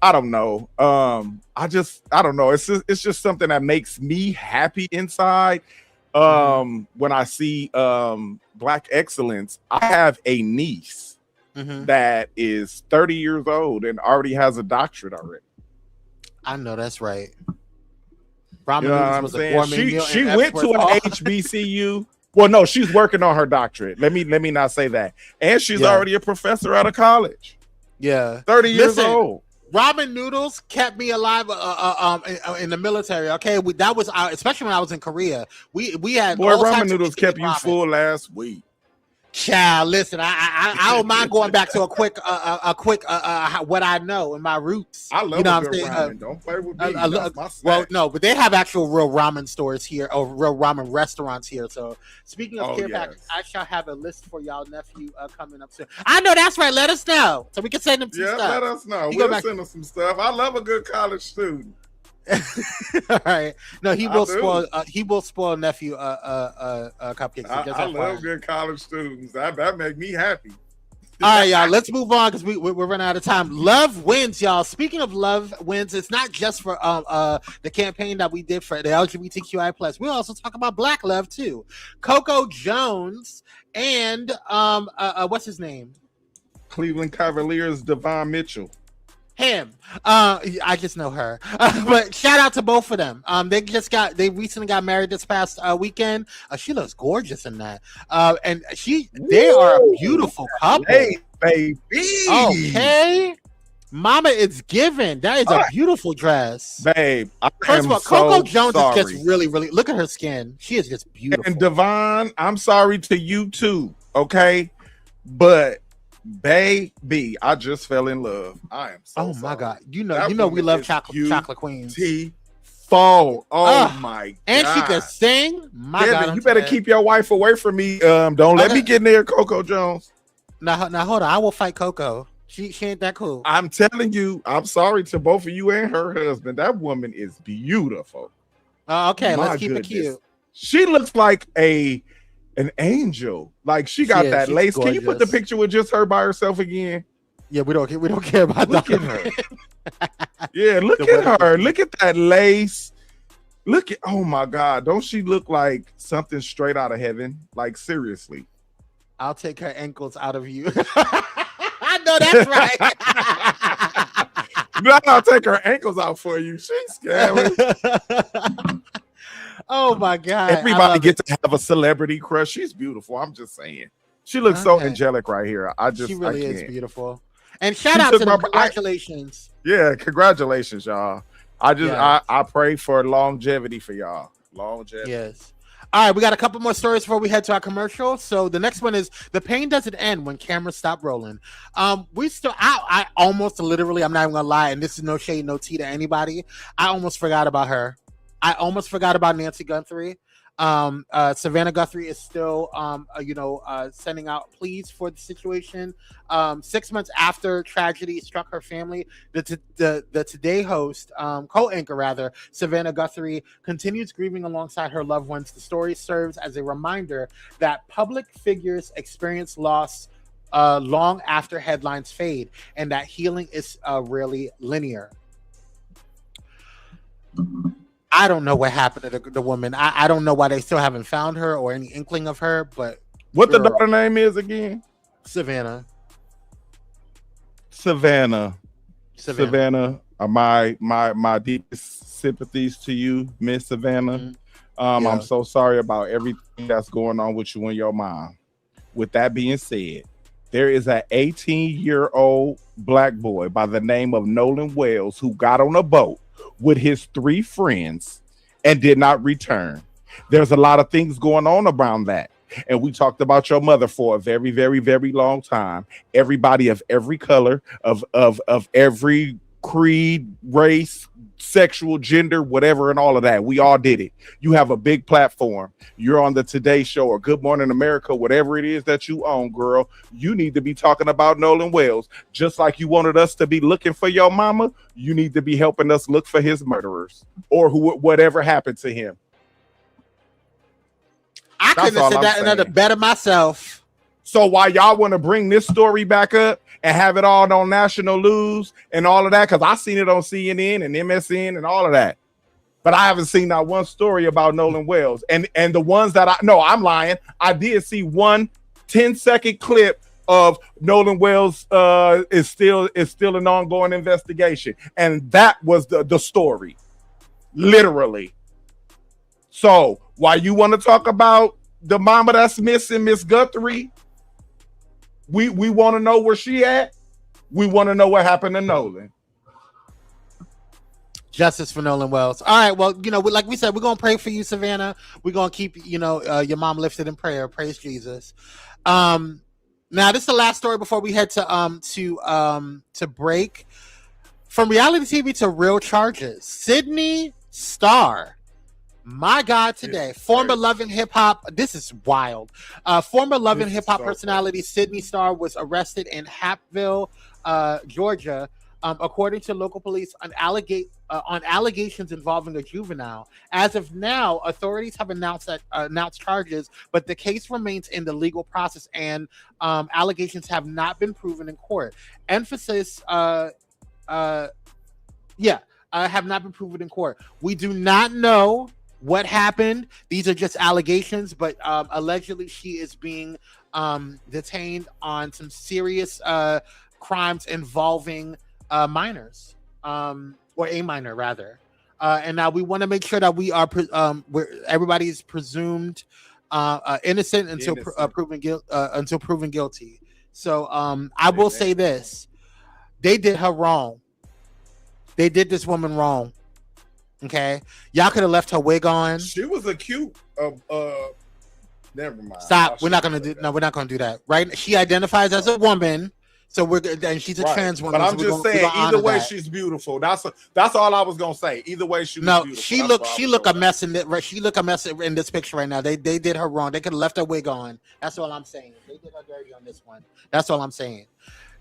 I don't know. I don't know. It's just something that makes me happy inside. When I see Black excellence, I have a niece that is 30 years old and already has a doctorate already. I know that's right. You know what I'm saying? She went to an HBCU. Well, no, she's working on her doctorate. Let me not say that. And she's already a professor out of college. Yeah, 30 years old. Ramen noodles kept me alive in the military. Okay, that was especially when I was in Korea. We had ramen noodles kept you full last week. Child, listen, I don't mind going back to a quick what I know and my roots. I love ramen. Don't play with me. That's my snack. Well, no, but they have actual real ramen stores here, or real ramen restaurants here. So speaking of care packages, I shall have a list for y'all nephew coming up soon. I know that's right. Let us know so we can send them some stuff. Let us know. We'll send them some stuff. I love a good college student. All right. No, he will spoil. He will spoil nephew cupcakes. I love good college students. That make me happy. All right, y'all. Let's move on because we're running out of time. Love wins, y'all. Speaking of love wins, it's not just for the campaign that we did for the LGBTQI+. We also talk about Black love too. Coco Jones and what's his name? Cleveland Cavaliers Devon Mitchell. Him. I just know her. But shout out to both of them. They recently got married this past weekend. She looks gorgeous in that. And they are a beautiful couple. Hey, baby. Okay. Mama, it's given. That is a beautiful dress. Babe, first of all, Coco Jones is just really, really, look at her skin. She is just beautiful. And Devon, I'm sorry to you too, okay? But baby, I just fell in love. I am so sorry. My God. You know we love chocolate queens. Oh my God. And she can sing. My God. You better keep your wife away from me. Don't let me get near Coco Jones. Now hold on. I will fight Coco. She ain't that cool. I'm telling you, I'm sorry to both of you and her husband. That woman is beautiful. Okay, let's keep it cute. She looks like an angel. Like she got that lace. Gorgeous. Can you put the picture with just her by herself again? Yeah, we don't care about look at her. Yeah, look at her. Look at that lace. Look at, oh my God, don't she look like something straight out of heaven? Like seriously. I'll take her ankles out of you. I know that's right. No, I'll take her ankles out for you. She's scary. Oh my God. Everybody gets to have a celebrity crush. She's beautiful. I'm just saying. She looks so angelic right here. She really is beautiful. And shout out to them. Congratulations. Congratulations, y'all. I pray for longevity for y'all. Longevity. Yes. All right, we got a couple more stories before we head to our commercial. So the next one is the pain doesn't end when cameras stop rolling. I almost literally, I'm not even gonna lie, and this is no shade, no tea to anybody. I almost forgot about her. I almost forgot about Nancy Guthrie. Savannah Guthrie is still, sending out pleas for the situation. 6 months after tragedy struck her family, the Today host, co-anchor rather, Savannah Guthrie, continues grieving alongside her loved ones. The story serves as a reminder that public figures experience loss long after headlines fade, and that healing is really linear. I don't know what happened to the woman. I don't know why they still haven't found her or any inkling of her. But what the daughter name is again? Savannah. My deepest sympathies to you, Miss Savannah. Mm-hmm. I'm so sorry about everything that's going on with you and your mom. With that being said, there is an 18-year-old black boy by the name of Nolan Wells who got on a boat with his 3 friends and did not return. There's a lot of things going on around that. And we talked about your mother for a very, very, very long time. Everybody of every color, of every creed, race, sexual, gender, whatever, and all of that. We all did it. You have a big platform. You're on the Today Show or Good Morning America, whatever it is that you own, girl. You need to be talking about Nolan Wells. Just like you wanted us to be looking for your mama, you need to be helping us look for his murderers or whatever happened to him. I couldn't have said that another better myself. So while y'all want to bring this story back up and have it all on national news and all of that, because I seen it on CNN and MSN and all of that, but I haven't seen not one story about Nolan Wells. And the ones that I'm lying. I did see one 10-second clip of Nolan Wells is still an ongoing investigation, and that was the story, literally. So while you want to talk about the mama that's missing, Miss Guthrie, we want to know where she at. We want to know what happened to Nolan. Justice for Nolan Wells. All right. Well, like we said, we're going to pray for you, Savannah. We're going to keep, your mom lifted in prayer. Praise Jesus. Now this is the last story before we head to break. From reality TV to real charges, Sydney Starr. My God, today, former Love and Hip Hop. This is wild. Former Love and Hip Hop personality Sydney Starr was arrested in Hapville, Georgia, according to local police, on allegations involving a juvenile. As of now, authorities have announced charges, but the case remains in the legal process, and allegations have not been proven in court. Emphasis, have not been proven in court. We do not know what happened. These are just allegations, but allegedly she is being detained on some serious crimes involving minors, or a minor rather. And now we want to make sure that we are everybody is presumed innocent until proven guilty. So I will say this: they did her wrong. They did this woman wrong. Okay, y'all could have left her wig on. She was a cute. Never mind. Stop. We're not gonna do that. Right? She identifies as a woman, so and she's a trans woman. But I'm just saying, either way, she's beautiful. That's all I was gonna say. Either way, she was beautiful. She look a mess in it. She look a mess in this picture right now. They did her wrong. They could have left her wig on. That's all I'm saying. They did her dirty on this one. That's all I'm saying.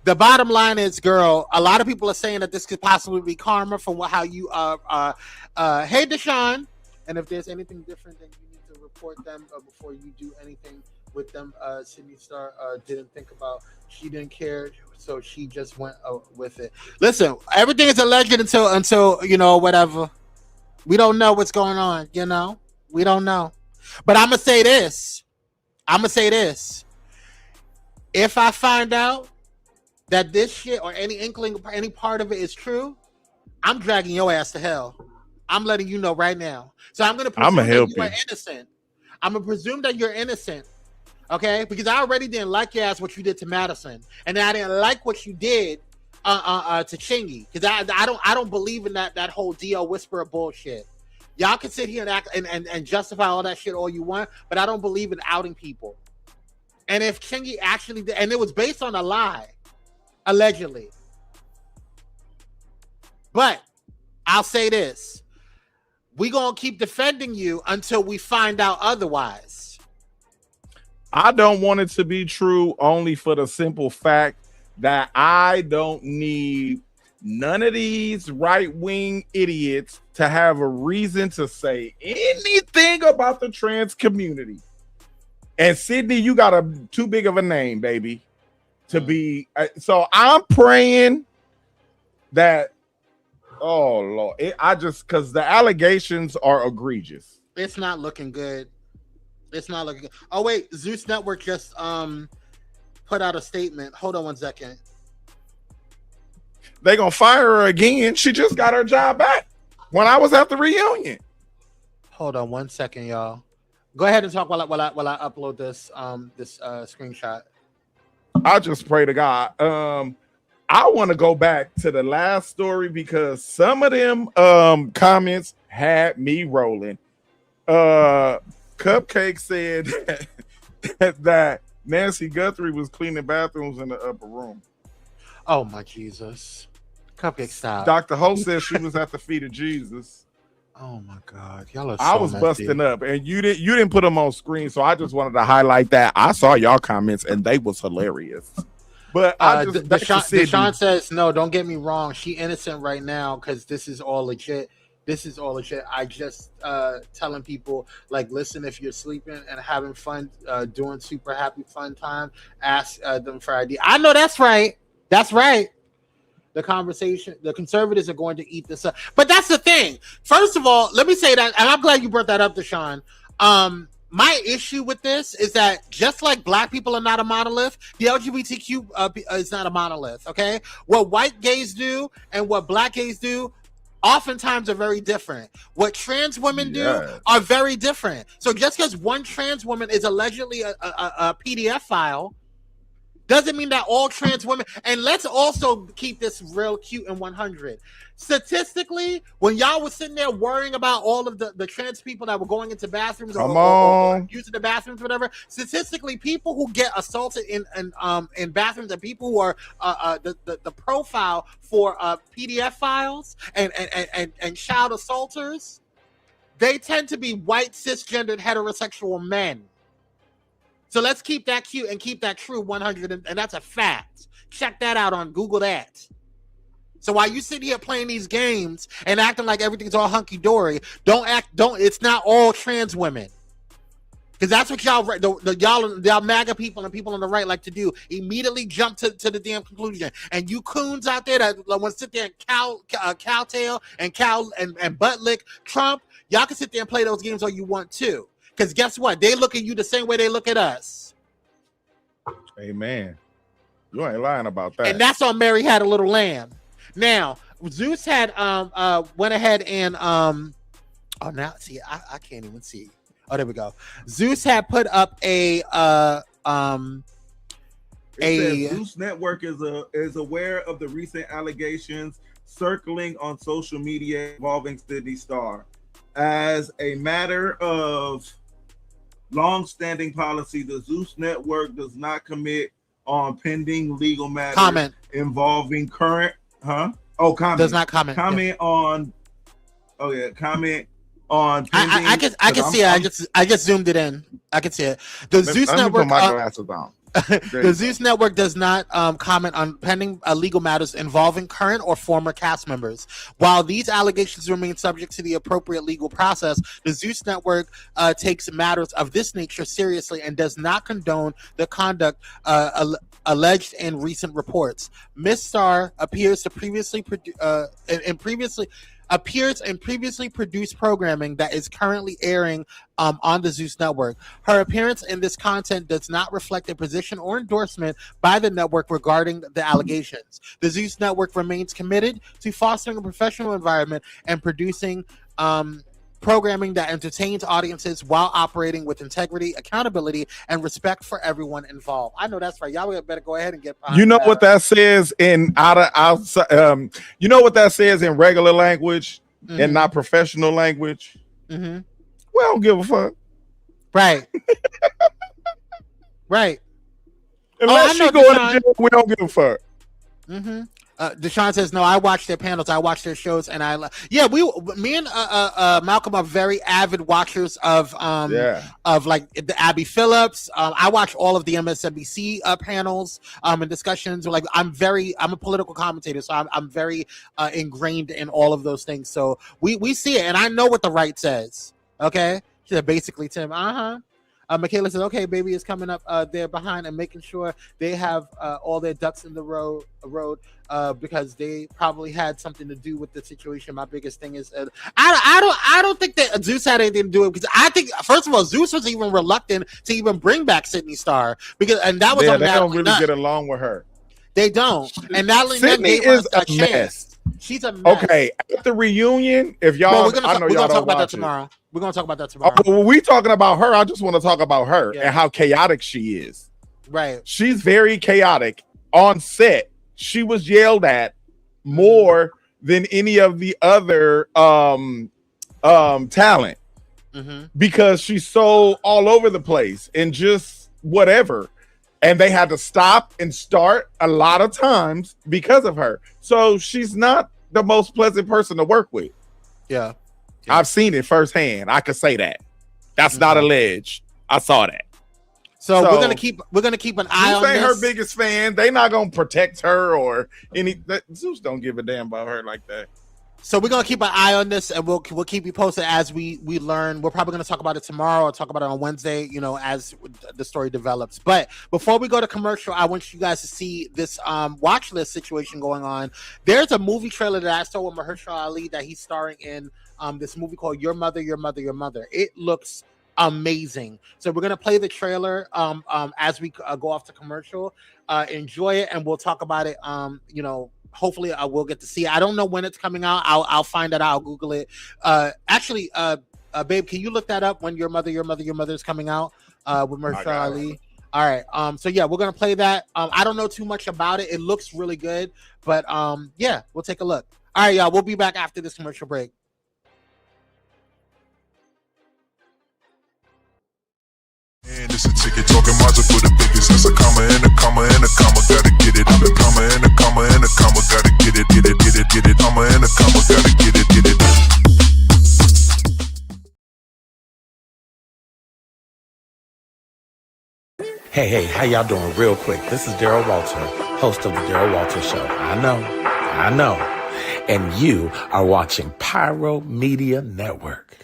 The bottom line is, girl, a lot of people are saying that this could possibly be karma from how you hey, Deshaun, and if there's anything different, then you need to report them before you do anything with them. Sydney Starr didn't think about, she didn't care, so she just went with it. Listen, everything is alleged until whatever. We don't know what's going on, we don't know. But I'm gonna say this. If I find out that this shit or any inkling, any part of it is true, I'm dragging your ass to hell. I'm letting you know right now. So I'm gonna presume that you are innocent. I'm gonna presume that you're innocent, okay? Because I already didn't like your ass what you did to Madison, and I didn't like what you did to Chingy. Because I don't believe in that whole DL whisperer bullshit. Y'all can sit here and act and justify all that shit all you want, but I don't believe in outing people. And if Chingy actually did, and it was based on a lie. Allegedly. But I'll say this. we gonna keep defending you until we find out otherwise. I don't want it to be true only for the simple fact that I don't need none of these right-wing idiots to have a reason to say anything about the trans community. And Sydney, you got too big of a name, baby, to be. So I'm praying that, oh Lord, because the allegations are egregious. It's not looking good. It's not looking good. Oh wait, Zeus Network just put out a statement. Hold on one second. They gonna fire her again. She just got her job back when I was at the reunion. Hold on one second, y'all. Go ahead and talk while I upload this screenshot. I just pray to God. I want to go back to the last story because some of them comments had me rolling. Cupcake said that Nancy Guthrie was cleaning bathrooms in the upper room. Oh my Jesus. Cupcake, stop. Dr. Ho said she was at the feet of Jesus. Oh my God. Y'all are so I was messy. busting up and you didn't put them on screen, so I just wanted to highlight that. I saw y'all comments and they was hilarious. But Deshaun says, no, don't get me wrong. She innocent right now because this is all legit. I just telling people, like, listen, if you're sleeping and having fun, doing super happy fun time, ask them for ID. I know that's right. That's right. The conservatives are going to eat this up. But that's the thing. First of all, let me say that, and I'm glad you brought that up, Deshaun. My issue with this is that just like black people are not a monolith, the LGBTQ is not a monolith, okay? What white gays do and what black gays do oftentimes are very different. What trans women do are very different. So just because one trans woman is allegedly a PDF file doesn't mean that all trans women, and let's also keep this real cute and 100. Statistically, when y'all was sitting there worrying about all of the trans people that were going into bathrooms or using the bathrooms, whatever, statistically, people who get assaulted in bathrooms and people who are the profile for PDF files and child assaulters, they tend to be white, cisgendered, heterosexual men. So let's keep that cute and keep that true 100, and that's a fact. Check that out on Google that. So while you sit here playing these games and acting like everything's all hunky-dory, it's not all trans women. Because that's what y'all MAGA people and people on the right like to do. Immediately jump to the damn conclusion. And you coons out there that want to sit there and cowtail and butt lick Trump, y'all can sit there and play those games all you want to. Because guess what? They look at you the same way they look at us. Amen. You ain't lying about that. And that's on Mary Had a Little Lamb. Now, Zeus had went ahead and now see I can't even see. Oh, there we go. Zeus had put up a Zeus Network is aware of the recent allegations circling on social media involving Sydney Starr. As a matter of long-standing policy, the Zeus Network does not comment on pending legal matters involving current does not comment. Comment on pending, I can see it. I just zoomed it in. I can see it. The Zeus Network. Put my glasses on. The Zeus Network does not comment on pending legal matters involving current or former cast members. While these allegations remain subject to the appropriate legal process, the Zeus Network takes matters of this nature seriously and does not condone the conduct alleged in recent reports. Ms. Starr appears in previously produced programming that is currently airing on the Zeus Network. Her appearance in this content does not reflect a position or endorsement by the network regarding the allegations. The Zeus Network remains committed to fostering a professional environment and producing programming that entertains audiences while operating with integrity, accountability, and respect for everyone involved. I know that's right. Y'all better go ahead and get behind You know what that says in you know what that says in regular language and not professional language? Mm-hmm. We don't give a fuck. Right. Right. Unless she going to jail, we don't give a fuck. Mm-hmm. Deshaun says, no, I watch their panels. I watch their shows. And me and Malcolm are very avid watchers of like the Abby Phillips. I watch all of the MSNBC panels and discussions. Like I'm a political commentator, so I'm very ingrained in all of those things. So we see it, and I know what the right says. Okay. She said, basically, Tim, Michaela says, okay, baby is coming up there behind and making sure they have all their ducks in the road because they probably had something to do with the situation. My biggest thing is I don't think that Zeus had anything to do with it, because I think, first of all, Zeus was even reluctant to even bring back Sydney Star that was they don't really get along with her. They don't, and Sydney is a mess. She's a mess. Okay, at the reunion, if y'all, we're gonna talk about that tomorrow. We're gonna talk about that tomorrow. When we talking about her, I just want to talk about her and how chaotic she is. Right. She's very chaotic on set. She was yelled at more than any of the other talent because she's so all over the place and just whatever. And they had to stop and start a lot of times because of her. So she's not the most pleasant person to work with. Yeah. I've seen it firsthand. I could say that. That's not alleged. I saw that. So we're gonna keep an eye on this. Zeus ain't her biggest fan. They not gonna protect her or any. Zeus don't give a damn about her like that. So we're gonna keep an eye on this, and we'll keep you posted as we learn. We're probably gonna talk about it tomorrow or talk about it on Wednesday, as the story develops. But before we go to commercial, I want you guys to see this watch list situation going on. There's a movie trailer that I saw with Mahershala Ali that he's starring in this movie called Your Mother, Your Mother, Your Mother. It looks amazing. So we're gonna play the trailer as we go off to commercial. Enjoy it, and we'll talk about it. Hopefully I will get to see it. I don't know when it's coming out. I'll find it out. I'll Google it. Actually, babe, can you look that up when Your Mother, Your Mother, Your Mother is coming out with Mahershala Ali? All right. So yeah, we're gonna play that. I don't know too much about it. It looks really good, but yeah, we'll take a look. All right, y'all. We'll be back after this commercial break. And it's a ticket talking Mazda for the biggest. That's a comma and a comma and a comma. Gotta get it. A comma and a comma and a comma. Gotta get it. Get it. Get it. Get it. Comma and a comma. Gotta get it. Get it. Hey, how y'all doing? Real quick, this is Daryl Walter, host of the Daryl Walter Show. I know. And you are watching Pyro Media Network.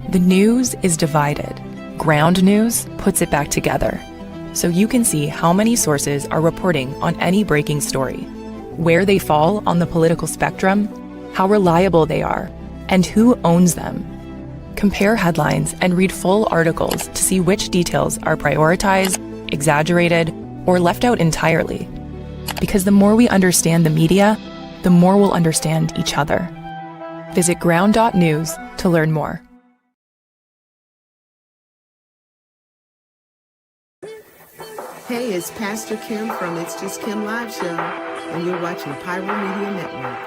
The news is divided. Ground News puts it back together, so you can see how many sources are reporting on any breaking story, where they fall on the political spectrum, how reliable they are, and who owns them. Compare headlines and read full articles to see which details are prioritized, exaggerated, or left out entirely. Because the more we understand the media, the more we'll understand each other. Visit ground.news to learn more. Hey, it's Pastor Kim from It's Just Kim Live Show, and you're watching Pyro Media Network.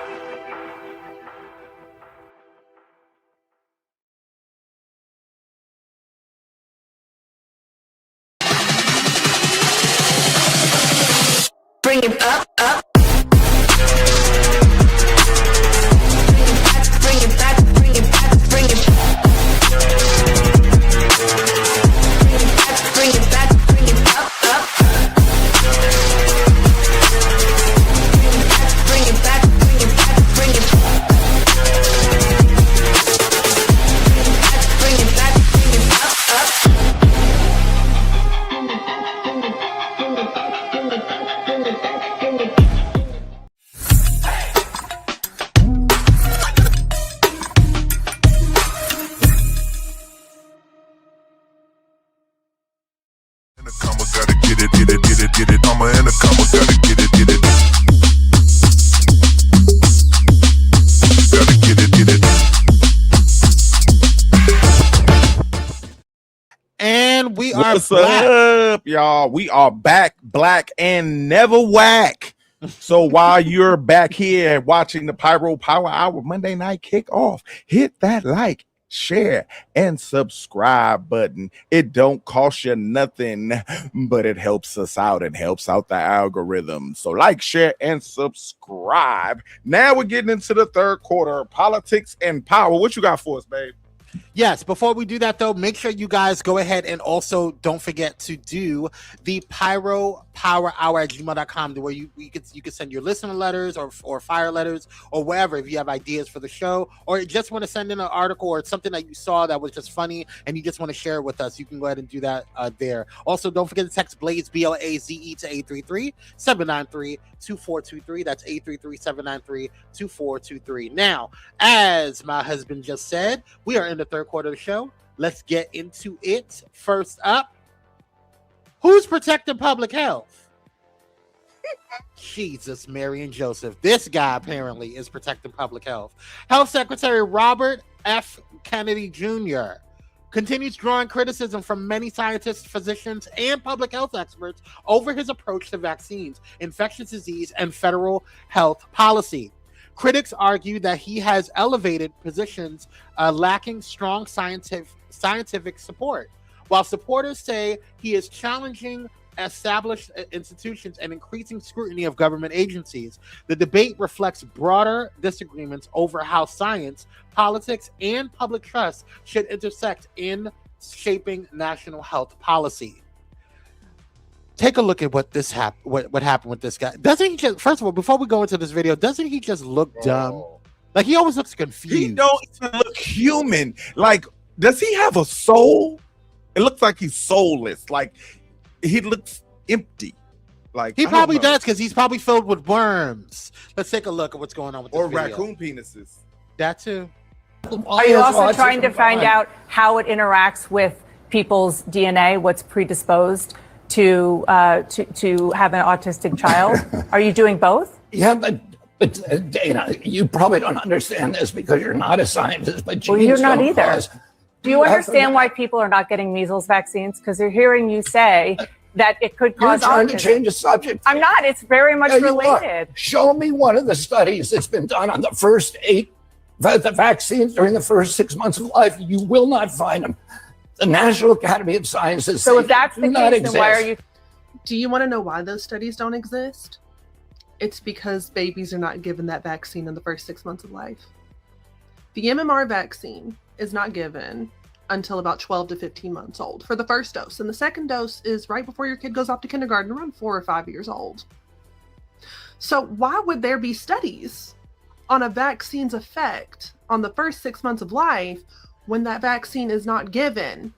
Bring it up. What's up, y'all? We are back, black and never whack. So while you're back here watching the Pyro Power Hour Monday night kickoff, hit that like share, and subscribe button. It don't cost you nothing, but it helps us out and helps out the algorithm. So like, share, and subscribe. Now we're getting into the third quarter, politics and power. What you got for us, babe? Yes, before we do that, though, make sure you guys go ahead and also don't forget to do the Pyro Power Hour at gmail.com, where you can send your listener letters or fire letters or wherever if you have ideas for the show, or you just want to send in an article or something that you saw that was just funny and you just want to share it with us. You can go ahead and do that there. Also, don't forget to text Blaze, BLAZE, to 833-793-2423. That's 833-793-2423. Now, as my husband just said, we are in the third quarter of the show. Let's get into it. First up, who's protecting public health? Jesus, Mary and Joseph. This guy apparently is protecting public health. Health Secretary Robert F. Kennedy Jr. continues drawing criticism from many scientists, physicians, and public health experts over his approach to vaccines, infectious disease, and federal health policy. Critics argue that he has elevated positions lacking strong scientific support, while supporters say he is challenging established institutions and increasing scrutiny of government agencies. The debate reflects broader disagreements over how science, politics, and public trust should intersect in shaping national health policy. Take a look at what happened with this guy. Doesn't he just, first of all, before we go into this video, doesn't he just look dumb? Like, he always looks confused. He don't even look human. Like, does he have a soul? It looks like he's soulless. Like, he looks empty. Like, he probably does, because he's probably filled with worms. Let's take a look at what's going on with this video. Raccoon penises. That too. Are you also trying to find out how it interacts with people's DNA, what's predisposed to have an autistic child? Are you doing both? Yeah, but Dana, you probably don't understand this because you're not a scientist. But well, you're not either. Do you understand why people are not getting measles vaccines? Because they're hearing you say that it could cause You're trying autism. to change the subject. I'm not. It's very much related. Show me one of the studies that's been done on the first 8 the vaccines during the first 6 months of life. You will not find them. The National Academy of Sciences. So if that's the case, then why are you? Do you want to know why those studies don't exist? It's because babies are not given that vaccine in the first 6 months of life. The MMR vaccine is not given until about 12 to 15 months old for the first dose. And the second dose is right before your kid goes off to kindergarten, around 4 or 5 years old. So why would there be studies on a vaccine's effect on the first 6 months of life when that vaccine is not given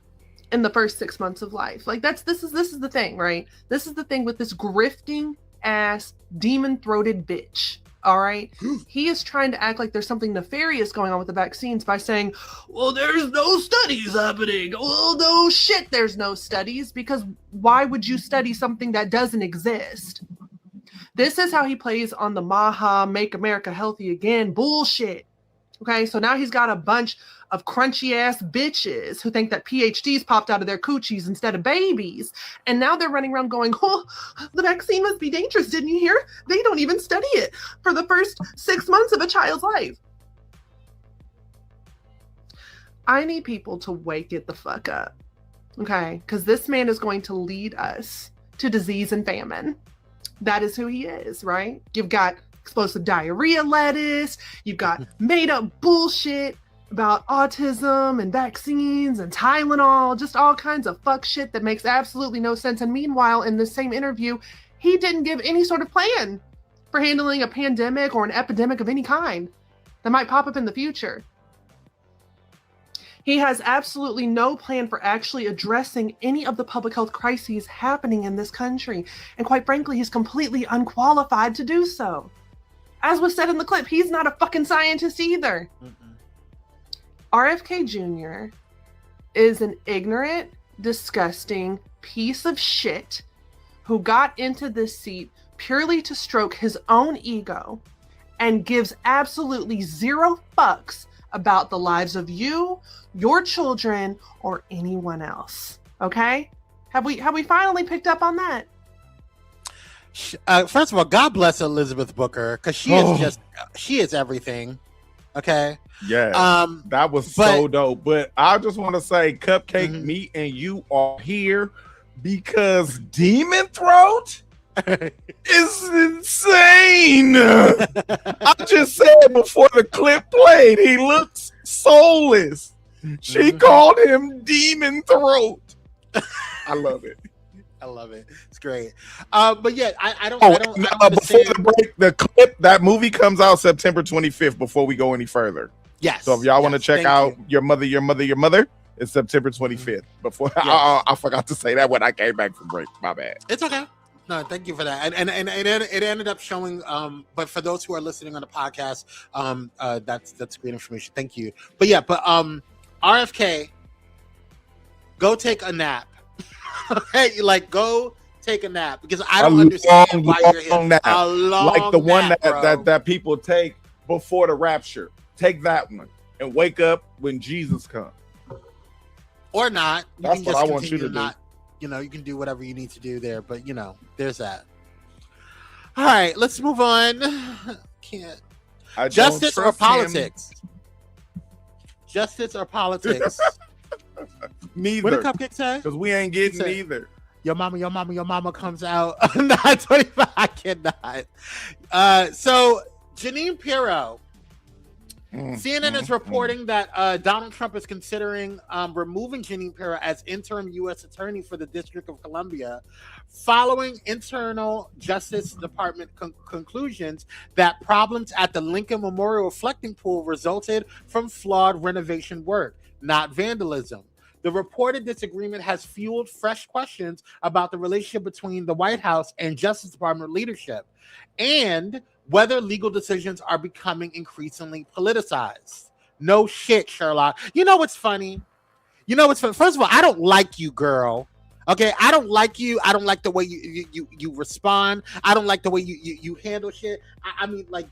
in the first 6 months of life? Like, this is the thing, right? This is the thing with this grifting ass demon-throated bitch. All right. He is trying to act like there's something nefarious going on with the vaccines by saying, well, there's no studies happening. Well, no shit, there's no studies, because why would you study something that doesn't exist? This is how he plays on the Maha Make America Healthy Again bullshit. Okay, so now he's got a bunch of crunchy ass bitches who think that PhDs popped out of their coochies instead of babies. And now they're running around going, oh, the vaccine must be dangerous. Didn't you hear? They don't even study it for the first 6 months of a child's life. I need people to wake it the fuck up. Okay, because this man is going to lead us to disease and famine. That is who he is, right? You've got explosive diarrhea lettuce. You've got made up bullshit about autism and vaccines and Tylenol, just all kinds of fuck shit that makes absolutely no sense. And meanwhile, in the same interview, he didn't give any sort of plan for handling a pandemic or an epidemic of any kind that might pop up in the future. He has absolutely no plan for actually addressing any of the public health crises happening in this country. And quite frankly, he's completely unqualified to do so. As was said in the clip, he's not a fucking scientist either. RFK Jr. is an ignorant, disgusting piece of shit who got into this seat purely to stroke his own ego and gives absolutely zero fucks about the lives of you, your children, or anyone else. Okay? Have we finally picked up on that? First of all, God bless Elizabeth Booker, because she is everything. Okay. Yeah. That was so dope. But I just want to say, Cupcake, me and you are here because Demon Throat is insane. I just said before the clip played, he looks soulless. She called him Demon Throat. I love it. I love it. It's great. But yeah, I don't understand. Before the break, the clip, that movie comes out September 25th before we go any further. Yes. So if y'all want to check out Your Mother, it's September 25th. Before I forgot to say that when I came back from break. My bad. It's okay. No, thank you for that. And it ended up showing. But for those who are listening on the podcast, that's great information. Thank you. But RFK, go take a nap. Okay, like go take a nap because I don't understand why you're here. Nap. Like the one that people take before the rapture. Take that one and wake up when Jesus comes. Or not. That's what I want you to do. You can do whatever you need to do there, but there's that. All right, let's move on. Can't. Justice or politics? Justice or politics? Neither. What did Cupcake say? Because we ain't getting neither. Your mama comes out 9:25. I cannot. So Jeanine Pirro. CNN is reporting that Donald Trump is considering removing Jeanine Pirro as interim U.S. attorney for the District of Columbia following internal Justice Department conclusions that problems at the Lincoln Memorial reflecting pool resulted from flawed renovation work, not vandalism. The reported disagreement has fueled fresh questions about the relationship between the White House and Justice Department leadership and whether legal decisions are becoming increasingly politicized. No shit, Sherlock. You know what's funny? First of all, I don't like you, girl. Okay, I don't like you. I don't like the way you respond. I don't like the way you handle shit. I mean, like,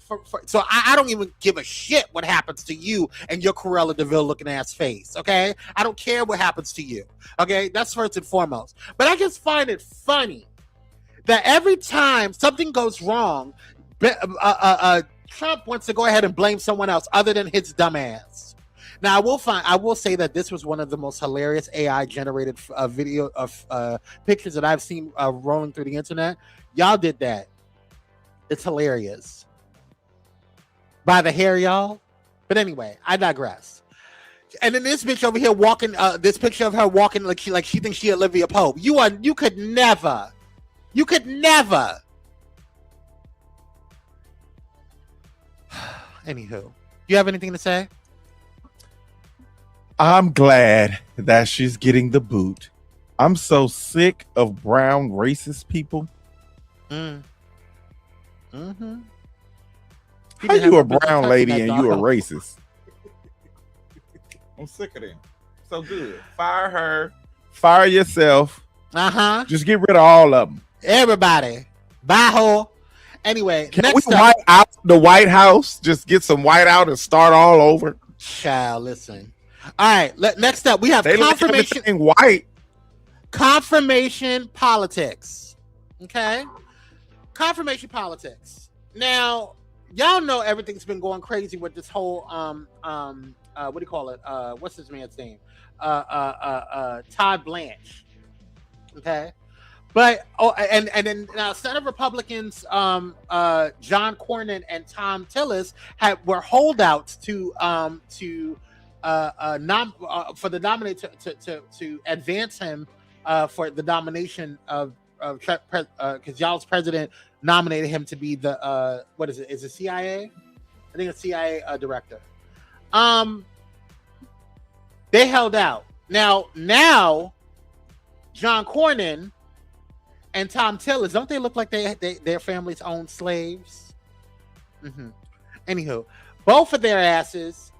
so I don't even give a shit what happens to you and your Cruella DeVille looking ass face. Okay, I don't care what happens to you. Okay, that's first and foremost. But I just find it funny that every time something goes wrong, Trump wants to go ahead and blame someone else other than his dumb ass. Now, I will say that this was one of the most hilarious AI generated video of pictures that I've seen rolling through the internet. Y'all did that. It's hilarious. By the hair, y'all. But anyway, I digress. And then this bitch over here walking, this picture of her walking like she thinks she Olivia Pope. You could never. Anywho, you have anything to say? I'm glad that she's getting the boot. I'm so sick of brown racist people. Mm-hmm. How you a brown lady and you a racist? I'm sick of them. So good. Fire her. Fire yourself. Just get rid of all of them. Everybody. Bye, ho. Anyway, can we white out the White House? Just get some white out and start all over. Child, listen. All right. Next up, we have confirmation. White. Confirmation politics. Okay. Confirmation politics. Now, y'all know everything's been going crazy with this whole what do you call it? What's his man's name? Todd Blanche. Okay. But and then now Senate Republicans John Cornyn and Tom Tillis were holdouts to advance him for the nomination of because y'all's president nominated him to be the what is it? Is it CIA? I think it's CIA director. They held out. Now John Cornyn and Tom Tillis, don't they look like their families own slaves? Anywho, both of their asses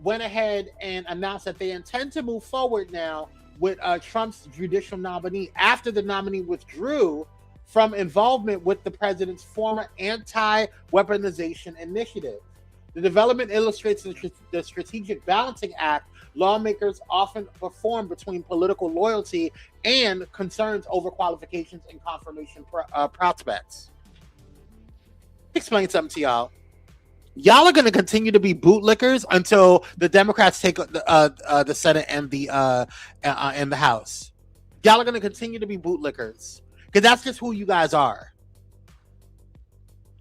went ahead and announced that they intend to move forward now with Trump's judicial nominee after the nominee withdrew from involvement with the president's former anti-weaponization initiative. The development illustrates the strategic balancing act lawmakers often perform between political loyalty and concerns over qualifications and confirmation prospects. Explain something to y'all. Y'all are going to continue to be bootlickers until the Democrats take the Senate and the House. Y'all are going to continue to be bootlickers because that's just who you guys are.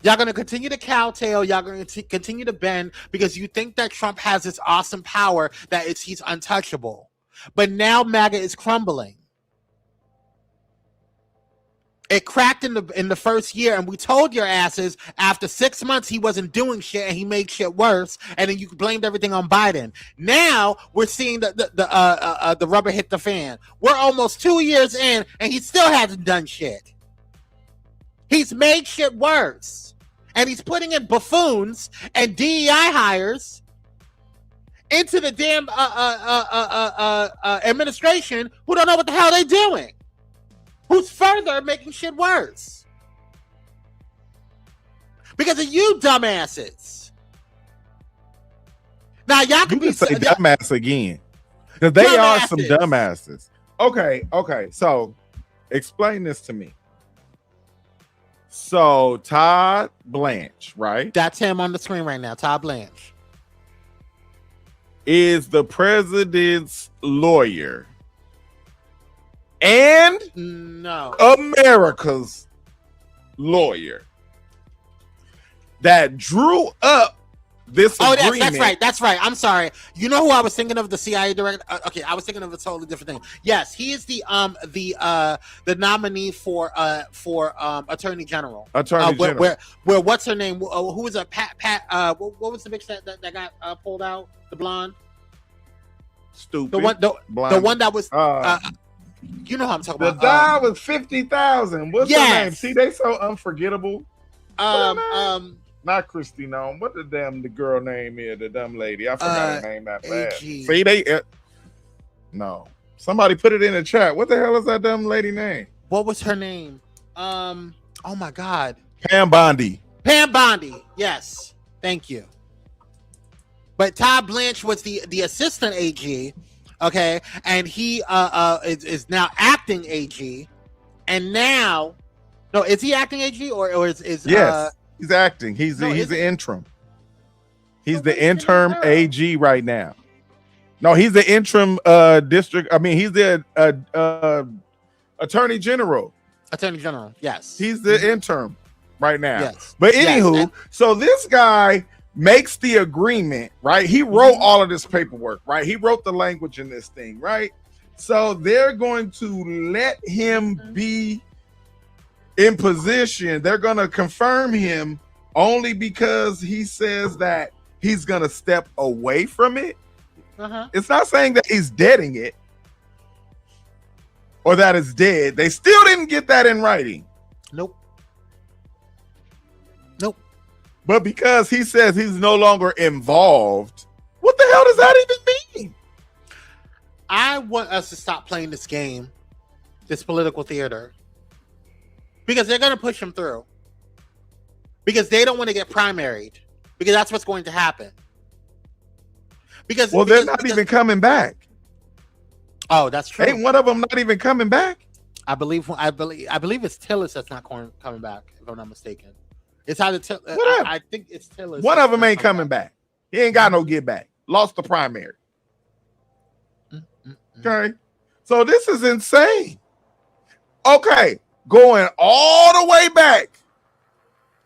Y'all going to continue to cowtail. Y'all going to continue to bend because you think that Trump has this awesome power that he's untouchable. But now MAGA is crumbling. It cracked in the first year, and we told your asses after 6 months he wasn't doing shit, and he made shit worse. And then you blamed everything on Biden. Now we're seeing the rubber hit the fan. We're almost 2 years in, and he still hasn't done shit. He's made shit worse, and he's putting in buffoons and DEI hires into the damn administration who don't know what the hell they're doing. Who's further making shit worse? Because of you dumbasses. Now y'all can say dumbass again. Because they are some dumbasses. Okay. So explain this to me. So Todd Blanche, right? That's him on the screen right now. Todd Blanche is the president's lawyer. And no, America's lawyer that drew up this agreement. That's right. I'm sorry. You know who I was thinking of? The CIA director. Okay, I was thinking of a totally different thing. Yes, he is the nominee for Attorney General. Where what's her name? Who was a Pat? What was the bitch that got pulled out? The blonde. Stupid. The one that was. You know how I'm talking about. The guy was 50,000. What's her name? See, they so unforgettable. Not Christy Nome. What the girl name is? The dumb lady. I forgot her name that bad. See, they no. Somebody put it in the chat. What the hell is that dumb lady name? What was her name? Oh my God. Pam Bondi. Pam Bondi. Yes. Thank you. But Todd Blanche was the assistant AG. Okay, and he is now acting AG, and now, no, is he acting AG or is yes, he's acting. He's the interim. He's the interim AG right now. No, he's the interim district. I mean, he's the attorney general. Attorney general, yes. He's the interim right now. Yes, but anywho, so this guy makes the agreement, right? He wrote all of this paperwork, right? He wrote the language in this thing, right? So they're going to let him be in position. They're going to confirm him only because he says that he's going to step away from it. It's not saying that he's deading it or that it's dead. They still didn't get that in writing. Nope. But because he says he's no longer involved, what the hell does that even mean? I want us to stop playing this game, this political theater, because they're going to push him through. Because they don't want to get primaried, because that's what's going to happen. Because they're not even coming back. Oh, that's true. Ain't one of them not even coming back? I believe it's Tillis that's not coming back, if I'm not mistaken. It's either I think it's Tillis. One of them ain't coming back. He ain't got no get back. Lost the primary. Okay. So this is insane. Okay. Going all the way back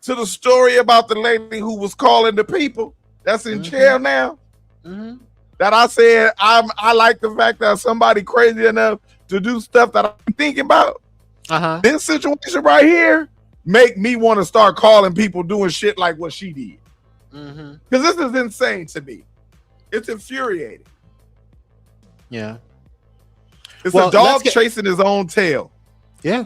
to the story about the lady who was calling the people that's in jail now. That I said I like the fact that somebody crazy enough to do stuff that I'm thinking about. This situation right here make me want to start calling people doing shit like what she did. Because this is insane to me. It's infuriating. Yeah. It's a dog chasing his own tail. Yeah.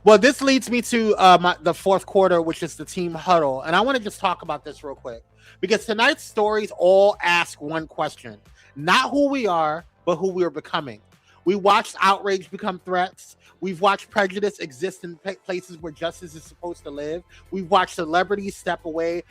Well, this leads me to the fourth quarter, which is the team huddle. And I want to just talk about this real quick. Because tonight's stories all ask one question. Not who we are, but who we are becoming. We watched outrage become threats. We've watched prejudice exist in places where justice is supposed to live. We've watched celebrities step away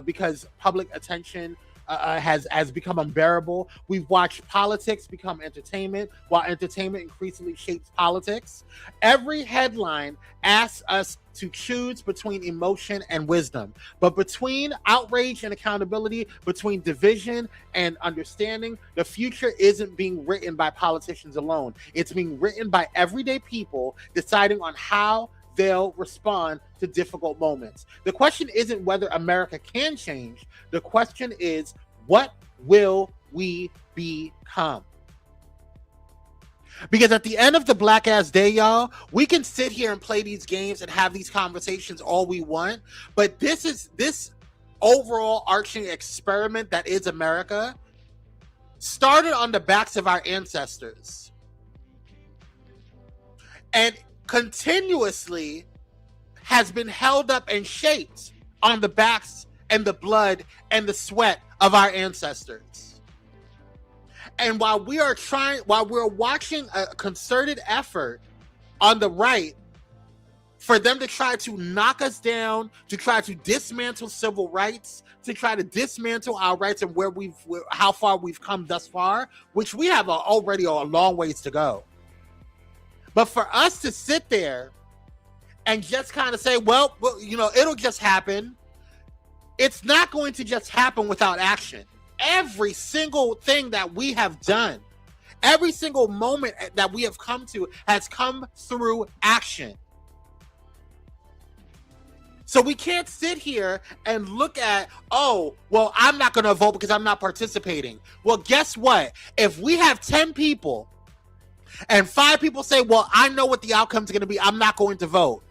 because public attention has become unbearable. We've watched politics become entertainment, while entertainment increasingly shapes politics. Every headline asks us to choose between emotion and wisdom, but between outrage and accountability, between division and understanding, the future isn't being written by politicians alone. It's being written by everyday people deciding on how they'll respond to difficult moments. The question isn't whether America can change. The question is, what will we become? Because at the end of the black ass day, y'all, we can sit here and play these games and have these conversations all we want, but this overall arching experiment that is America started on the backs of our ancestors and continuously has been held up and shaped on the backs and the blood and the sweat of our ancestors. And while we're watching a concerted effort on the right for them to try to knock us down, to try to dismantle civil rights, to try to dismantle our rights and how far we've come thus far, which we have already a long ways to go. But for us to sit there and just kind of say, well, it'll just happen. It's not going to just happen without action. Every single thing that we have done, every single moment that we have come to has come through action. So we can't sit here and look at, oh, well, I'm not going to vote because I'm not participating. Well, guess what? If we have 10 people and 5 people say, well, I know what the outcome is going to be, I'm not going to vote.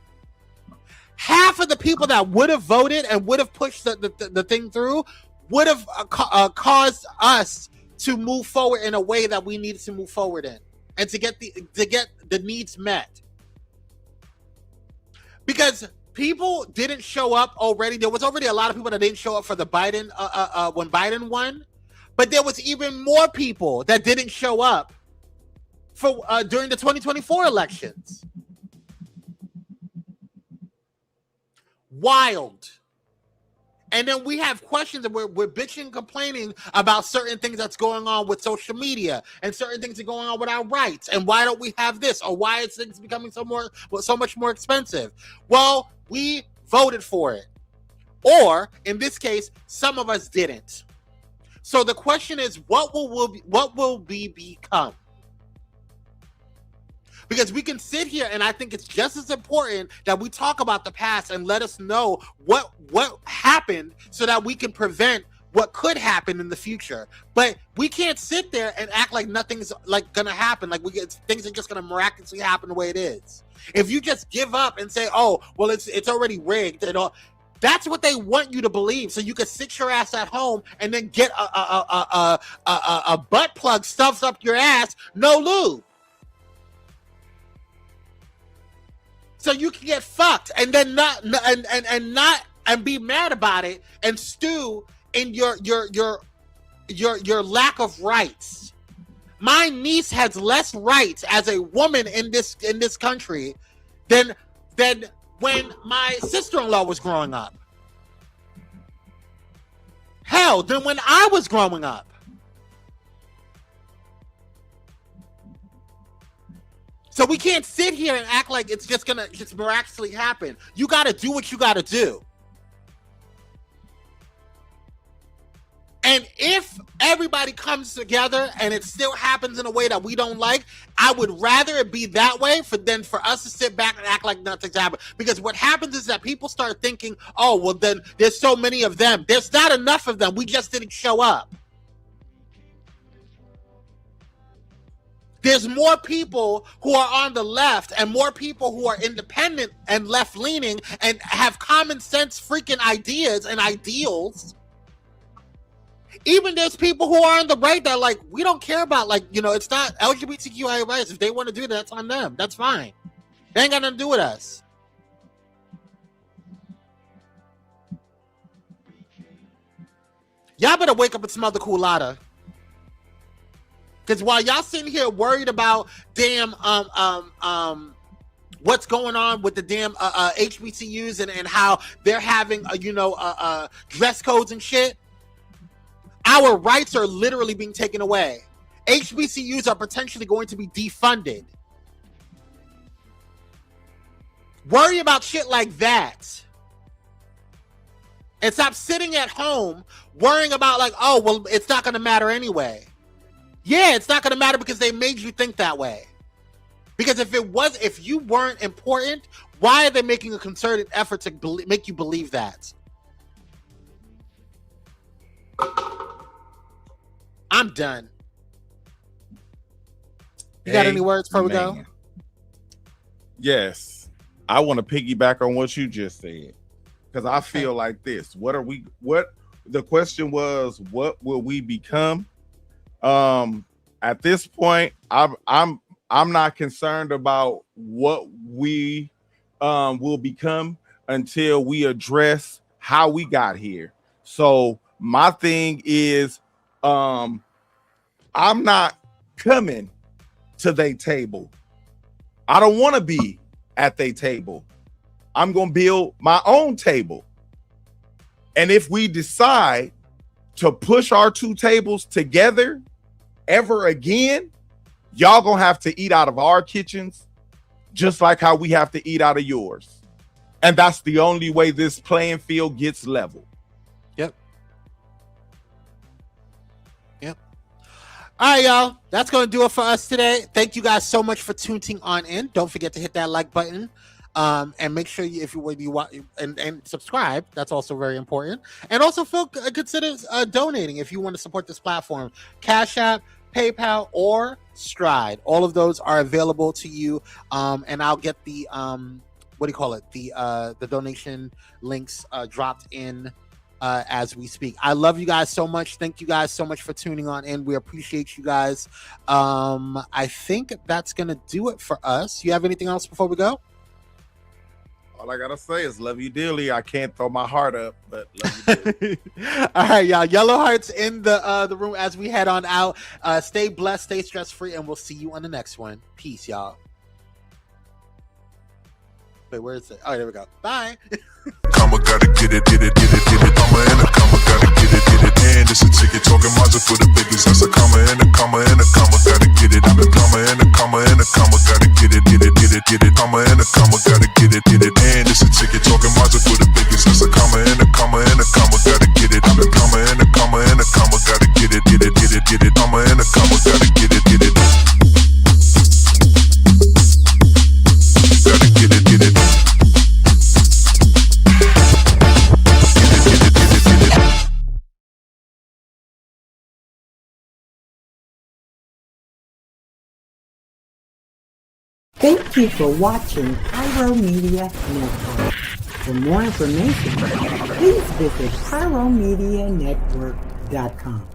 Half of the people that would have voted and would have pushed the thing through would have caused us to move forward in a way that we needed to move forward in, and to get the needs met. Because people didn't show up already. There was already a lot of people that didn't show up for the Biden when Biden won, but there was even more people that didn't show up for during the 2024 elections. Wild. And then we have questions and we're bitching and complaining about certain things that's going on with social media and certain things are going on with our rights. And why don't we have this? Or why is things becoming so much more expensive? Well, we voted for it. Or in this case, some of us didn't. So the question is, what will we become? Because we can sit here, and I think it's just as important that we talk about the past and let us know what happened so that we can prevent what could happen in the future. But we can't sit there and act like nothing's gonna happen, things are just gonna miraculously happen the way it is. If you just give up and say, oh, well, it's already rigged and all, that's what they want you to believe, so you can sit your ass at home and then get a butt plug stuffed up your ass, no lube. So you can get fucked and then not be mad about it and stew in your lack of rights. My niece has less rights as a woman in this country than when my sister-in-law was growing up. Hell, than when I was growing up. So we can't sit here and act like it's just gonna miraculously happen. You gotta do what you gotta do. And if everybody comes together and it still happens in a way that we don't like, I would rather it be that way than for us to sit back and act like nothing's happened. Because what happens is that people start thinking, oh, well, then there's so many of them. There's not enough of them. We just didn't show up. There's more people who are on the left and more people who are independent and left-leaning and have common sense freaking ideas and ideals. Even there's people who are on the right that we don't care about, it's not LGBTQIA rights. If they want to do that, that's on them. That's fine. They ain't got nothing to do with us. Y'all better wake up and smell the culotta. Because while y'all sitting here worried about what's going on with the damn HBCUs and how they're having dress codes and shit, Our rights are literally being taken away. HBCUs are potentially going to be defunded. Worry about shit like that. And stop sitting at home worrying about like, oh, well, it's not going to matter anyway. Yeah, it's not going to matter because they made you think that way. Because if you weren't important, why are they making a concerted effort to make you believe that? I'm done. You got any words before we go? Yes. I want to piggyback on what you just said. Because I feel like this. The question was, what will we become? At this point, I'm not concerned about what we will become until we address how we got here. So my thing is, I'm not coming to their table. I don't want to be at their table. I'm going to build my own table. And if we decide to push our two tables together ever again, y'all going to have to eat out of our kitchens, just like how we have to eat out of yours. And that's the only way this playing field gets level. Yep. All right, y'all. That's going to do it for us today. Thank you guys so much for tuning on in. Don't forget to hit that like button. And make sure if you watch and subscribe. That's also very important. And also consider donating if you want to support this platform. Cash App, PayPal, or Stride. All of those are available to you. And I'll get the the donation links dropped in as we speak. I love you guys so much. Thank you guys so much for tuning on in. We appreciate you guys. I think that's gonna do it for us. You have anything else before we go? All I gotta say is love you dearly. I can't throw my heart up, but love you dearly. All right, y'all. Yellow hearts in the room as we head on out. Stay blessed, stay stress free, and we'll see you on the next one. Peace, y'all. Wait, where is it? Oh, there we go. Bye. Comma gotta get it. Comma and a comma gotta get it. And it's a ticket talking Mazda for the biggest. That's a comma and a comma and a comma gotta get it. A comma and a comma and a comma gotta get it. Comma and a comma gotta get it. And it's a ticket talking Mazda for the biggest. That's a comma and a comma and a comma gotta get it. A comma and a comma and a comma gotta get it. Comma and a comma gotta get it. Gotta get it. Thank you for watching Pyro Media Network. For more information, please visit pyromedianetwork.com.